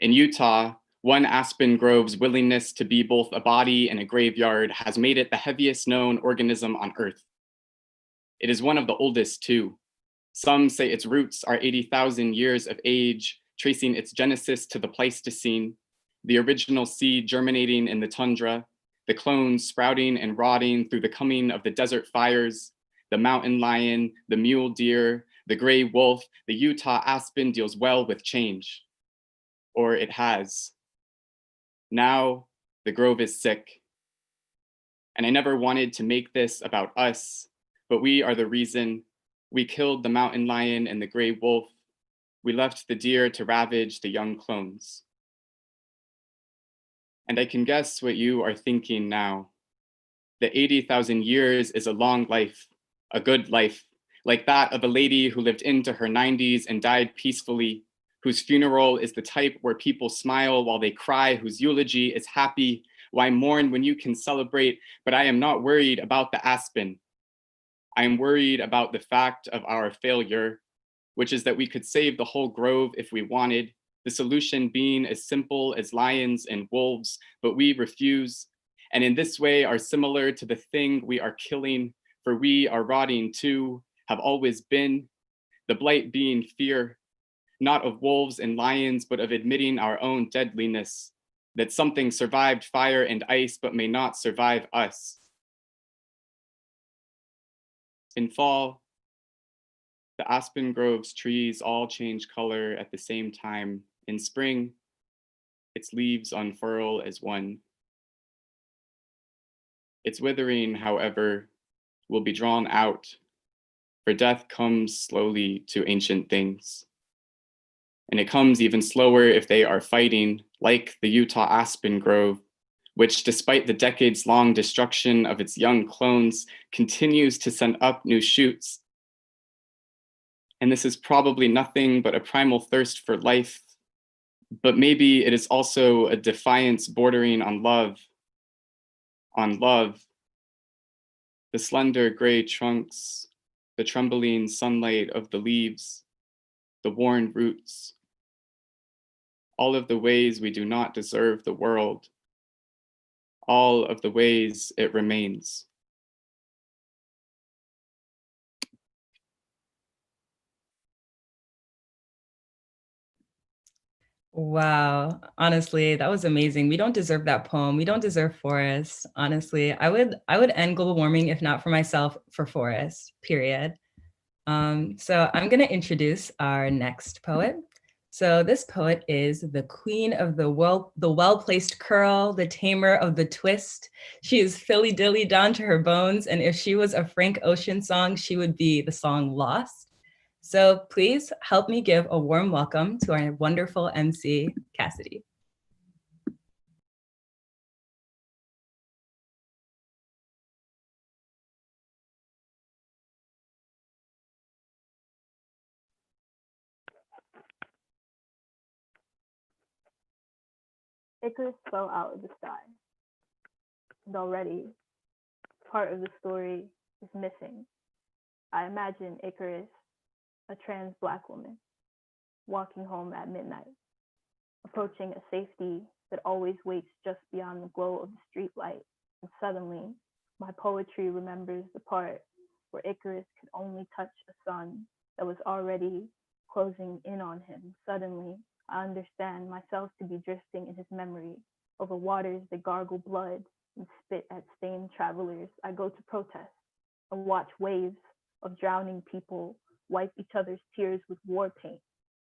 In Utah, one aspen grove's willingness to be both a body and a graveyard has made it the heaviest known organism on Earth. It is one of the oldest, too. Some say its roots are 80,000 years of age, tracing its genesis to the Pleistocene, the original seed germinating in the tundra, the clones sprouting and rotting through the coming of the desert fires, the mountain lion, the mule deer, the gray wolf. The Utah aspen deals well with change. Or it has. Now, the grove is sick. And I never wanted to make this about us, but we are the reason. We killed the mountain lion and the gray wolf. We left the deer to ravage the young clones. And I can guess what you are thinking now. The 80,000 years is a long life, a good life, like that of a lady who lived into her 90s and died peacefully, whose funeral is the type where people smile while they cry, whose eulogy is happy. Why mourn when you can celebrate? But I am not worried about the aspen. I am worried about the fact of our failure, which is that we could save the whole grove if we wanted, the solution being as simple as lions and wolves, but we refuse, and in this way are similar to the thing we are killing, for we are rotting too, have always been, the blight being fear, not of wolves and lions, but of admitting our own deadliness, that something survived fire and ice, but may not survive us. In fall, the aspen grove's trees all change color at the same time. In spring, its leaves unfurl as one. Its withering, however, will be drawn out, for death comes slowly to ancient things. And it comes even slower if they are fighting, like the Utah aspen grove, which, despite the decades-long destruction of its young clones, continues to send up new shoots. And this is probably nothing but a primal thirst for life, but maybe it is also a defiance bordering on love. On love. The slender gray trunks, the trembling sunlight of the leaves, the worn roots, all of the ways we do not deserve the world, all of the ways it remains. Wow, honestly, that was amazing. We don't deserve that poem. We don't deserve Forrest. Honestly, I would end global warming if not for myself, for Forrest, period. So I'm gonna introduce our next poet. So this poet is the queen of the well-placed curl, the tamer of the twist. She is Philly Dilly down to her bones, and if she was a Frank Ocean song, she would be the song Lost. So please help me give a warm welcome to our wonderful MC, Cassidy. Icarus fell out of the sky, and already part of the story is missing. I imagine Icarus, a trans Black woman, walking home at midnight, approaching a safety that always waits just beyond the glow of the street light, and suddenly my poetry remembers the part where Icarus could only touch a sun that was already closing in on him. Suddenly, I understand myself to be drifting in his memory over waters that gargle blood and spit at stained travelers. I go to protest and watch waves of drowning people wipe each other's tears with war paint,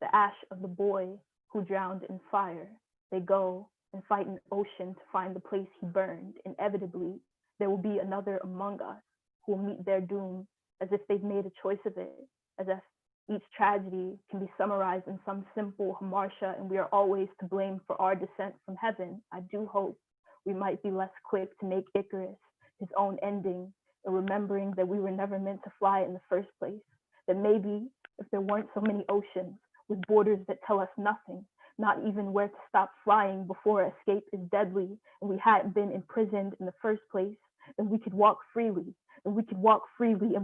the ash of the boy who drowned in fire. They go and fight an ocean to find the place he burned. Inevitably, there will be another among us who will meet their doom as if they've made a choice of it, as if each tragedy can be summarized in some simple hamartia and we are always to blame for our descent from heaven. I do hope we might be less quick to make Icarus his own ending and remembering that we were never meant to fly in the first place, that maybe if there weren't so many oceans with borders that tell us nothing, not even where to stop flying before escape is deadly, and we hadn't been imprisoned in the first place, then we could walk freely, and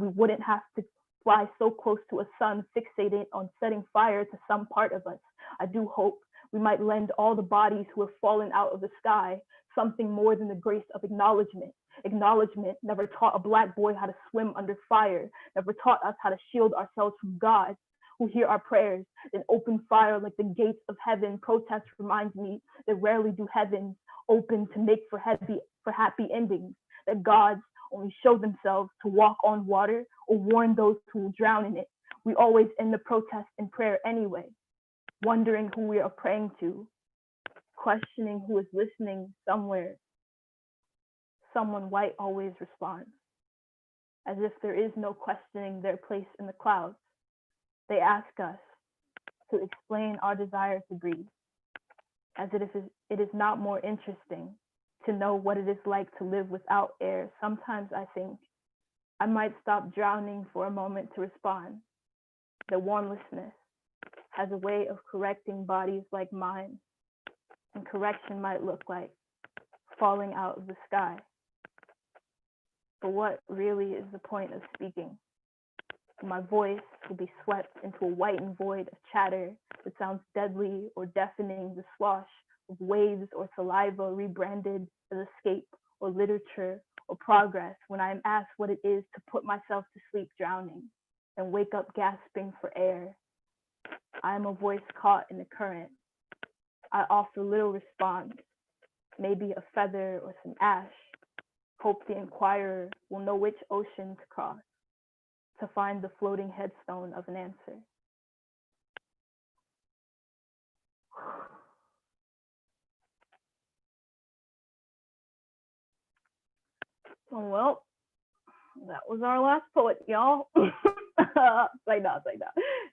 we wouldn't have to fly so close to a sun fixated on setting fire to some part of us. I do hope we might lend all the bodies who have fallen out of the sky something more than the grace of acknowledgement. Acknowledgement never taught a Black boy how to swim under fire, never taught us how to shield ourselves from gods who hear our prayers, then open fire like the gates of heaven. Protest reminds me that rarely do heavens open to make for happy endings, that gods only show themselves to walk on water or warn those who will drown in it. We always end the protest in prayer anyway, wondering who we are praying to, questioning who is listening somewhere. Someone white always responds, as if there is no questioning their place in the clouds. They ask us to explain our desire to breathe, as if it is not more interesting to know what it is like to live without air. Sometimes I think I might stop drowning for a moment to respond. The warmlessness has a way of correcting bodies like mine, and correction might look like falling out of the sky. But what really is the point of speaking? My voice will be swept into a whitened void of chatter that sounds deadly or deafening, the slosh of waves or saliva rebranded as escape or literature or progress when I am asked what it is to put myself to sleep drowning and wake up gasping for air. I am a voice caught in the current. I offer little response, maybe a feather or some ash. Hope the inquirer will know which ocean to cross to find the floating headstone of an answer. Well, that was our last poet, y'all. Say no.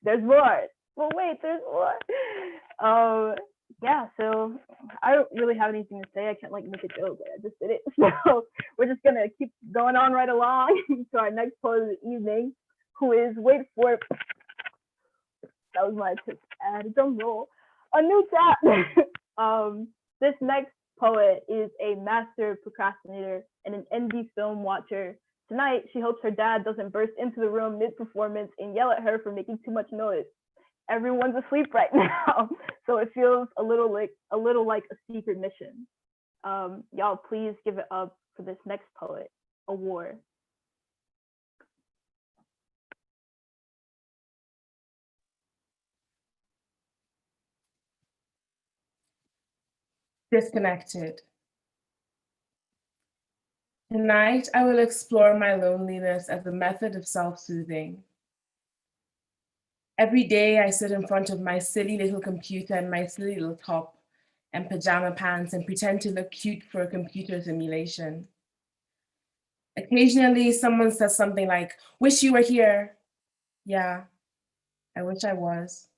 There's more. Well, wait, there's more. Yeah, so I don't really have anything to say. I can't like make a joke. I just did it. So we're just gonna keep going on right along to our next poet of the evening, who is, wait for it. That was my attempt to add a drum roll. A new tap. This next poet is a master procrastinator and an indie film watcher. Tonight, she hopes her dad doesn't burst into the room mid-performance and yell at her for making too much noise. Everyone's asleep right now, so it feels a little like a secret mission. Y'all, please give it up for this next poet, Awar. Disconnected. Tonight, I will explore my loneliness as a method of self-soothing. Every day, I sit in front of my silly little computer and my silly little top and pajama pants and pretend to look cute for a computer simulation. Occasionally, someone says something like, "Wish you were here." Yeah, I wish I was.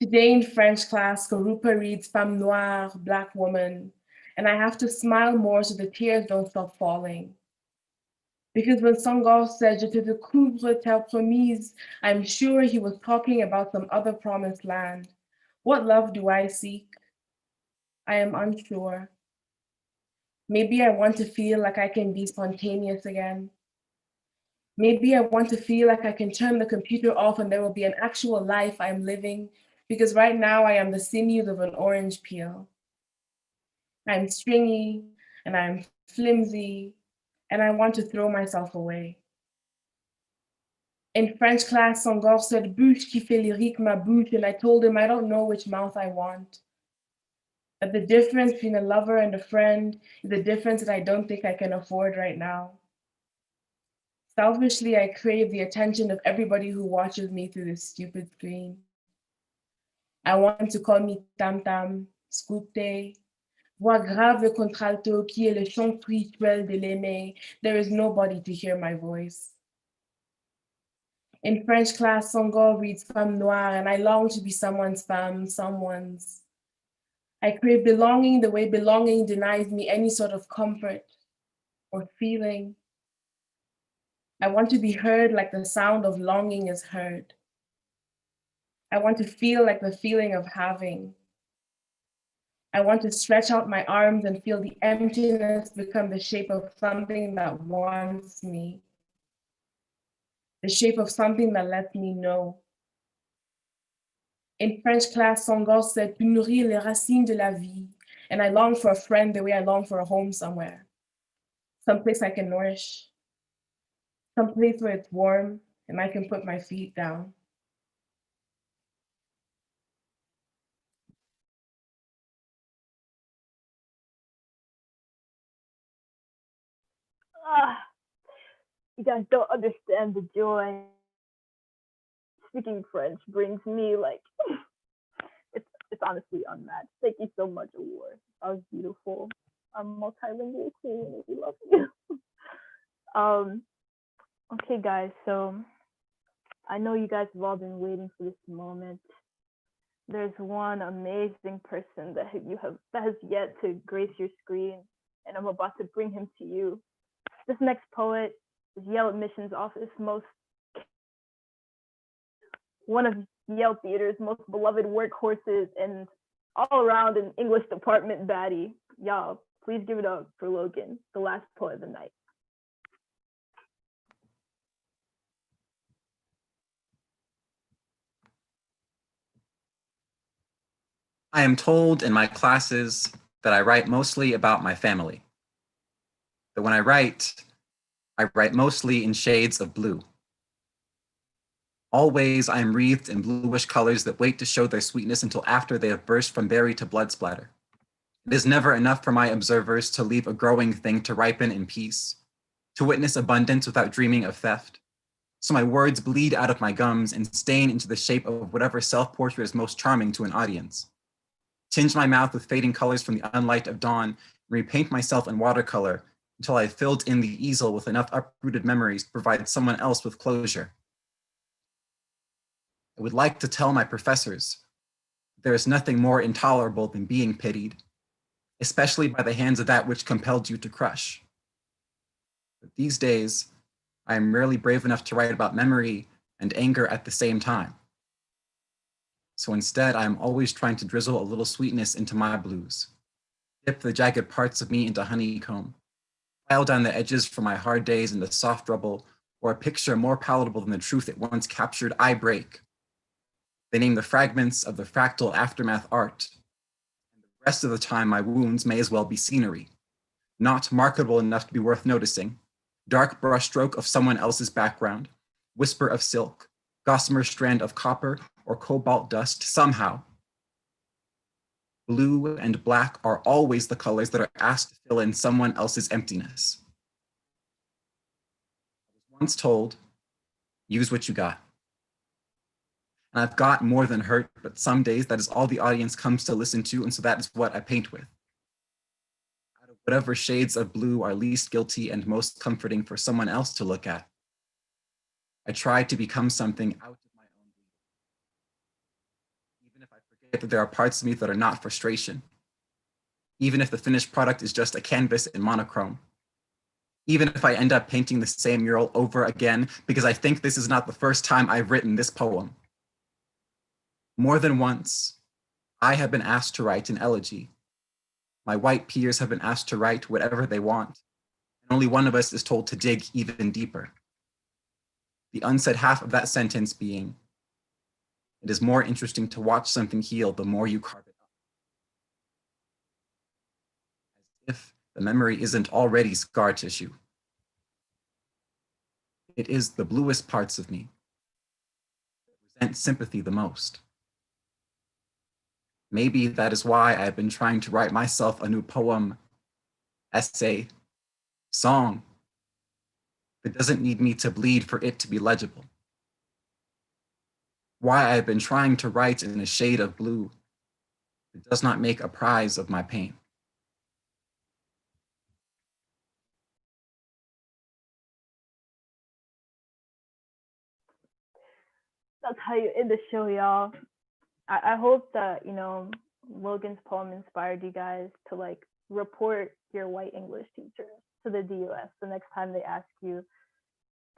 Today in French class, Garupa reads Femme Noire, Black Woman, and I have to smile more so the tears don't stop falling. Because when Senghor said, "Je te découvre terre promise," I'm sure he was talking about some other promised land. What love do I seek? I am unsure. Maybe I want to feel like I can be spontaneous again. Maybe I want to feel like I can turn the computer off and there will be an actual life I am living, because right now I am the sinews of an orange peel. I'm stringy and I'm flimsy and I want to throw myself away. In French class, Senghor said, "Bouche qui fait lyrique ma bouche," and I told him I don't know which mouth I want. That the difference between a lover and a friend is a difference that I don't think I can afford right now. Selfishly, I crave the attention of everybody who watches me through this stupid screen. I want to call me Tam Tam, Scoop Day, voix grave de contralto qui est le chant spirituel de l'aimé. There is nobody to hear my voice. In French class, Songor reads Femme Noire, and I long to be someone's femme, someone's. I crave belonging the way belonging denies me any sort of comfort or feeling. I want to be heard like the sound of longing is heard. I want to feel like the feeling of having. I want to stretch out my arms and feel the emptiness become the shape of something that wants me, the shape of something that lets me know. In French class, Songor said, "Tu nourris les racines de la vie." And I long for a friend the way I long for a home somewhere, someplace I can nourish, someplace where it's warm and I can put my feet down. You guys don't understand the joy. Speaking French brings me like it's honestly unmatched. Thank you so much, Award. That was beautiful. I'm multilingual queen. We love you. Okay, guys. So I know you guys have all been waiting for this moment. There's one amazing person that has yet to grace your screen, and I'm about to bring him to you. This next poet is Yale Admissions Office one of Yale Theater's most beloved workhorses and all around an English department baddie. Y'all, please give it up for Logan, the last poet of the night. I am told in my classes that I write mostly about my family. But when I write mostly in shades of blue. Always I am wreathed in bluish colors that wait to show their sweetness until after they have burst from berry to blood splatter. It is never enough for my observers to leave a growing thing to ripen in peace, to witness abundance without dreaming of theft. So my words bleed out of my gums and stain into the shape of whatever self-portrait is most charming to an audience. Tinge my mouth with fading colors from the unlight of dawn, and repaint myself in watercolor until I filled in the easel with enough uprooted memories to provide someone else with closure. I would like to tell my professors there is nothing more intolerable than being pitied, especially by the hands of that which compelled you to crush. But these days, I am rarely brave enough to write about memory and anger at the same time. So instead, I am always trying to drizzle a little sweetness into my blues, dip the jagged parts of me into honeycomb, file down the edges from my hard days into soft rubble, or a picture more palatable than the truth it once captured, I break. They name the fragments of the fractal aftermath art. And the rest of the time, my wounds may as well be scenery, not marketable enough to be worth noticing. Dark brushstroke of someone else's background, whisper of silk, gossamer strand of copper, or cobalt dust somehow. Blue and black are always the colors that are asked to fill in someone else's emptiness. I was once told, use what you got. And I've got more than hurt, but some days that is all the audience comes to listen to, and so that is what I paint with. Out of whatever shades of blue are least guilty and most comforting for someone else to look at, I try to become something out of my own bleeding. Even if I forget that there are parts of me that are not frustration. Even if the finished product is just a canvas in monochrome. Even if I end up painting the same mural over again, because I think this is not the first time I've written this poem. More than once, I have been asked to write an elegy. My white peers have been asked to write whatever they want, and only one of us is told to dig even deeper. The unsaid half of that sentence being, it is more interesting to watch something heal the more you carve it up. As if the memory isn't already scar tissue. It is the bluest parts of me that resent sympathy the most. Maybe that is why I've been trying to write myself a new poem, essay, song, It doesn't need me to bleed for it to be legible. Why I've been trying to write in a shade of blue, it does not make a prize of my pain. That's how you end the show, y'all. I hope that, Logan's poem inspired you guys to like report your white English teachers to the DOS the next time they ask you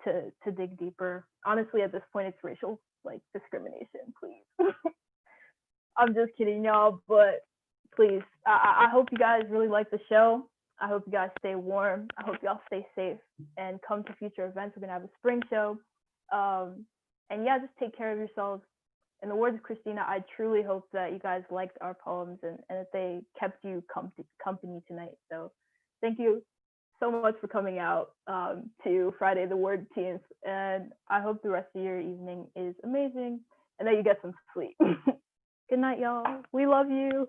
to dig deeper. Honestly, at this point, it's racial like discrimination. Please, I'm just kidding, y'all. But please, I hope you guys really like the show. I hope you guys stay warm. I hope y'all stay safe and come to future events. We're gonna have a spring show, and yeah, just take care of yourselves. In the words of Christina, I truly hope that you guys liked our poems and that they kept you company tonight. So thank you so much for coming out to Friday the WORDteenth. And I hope the rest of your evening is amazing and that you get some sleep. Good night, y'all. We love you.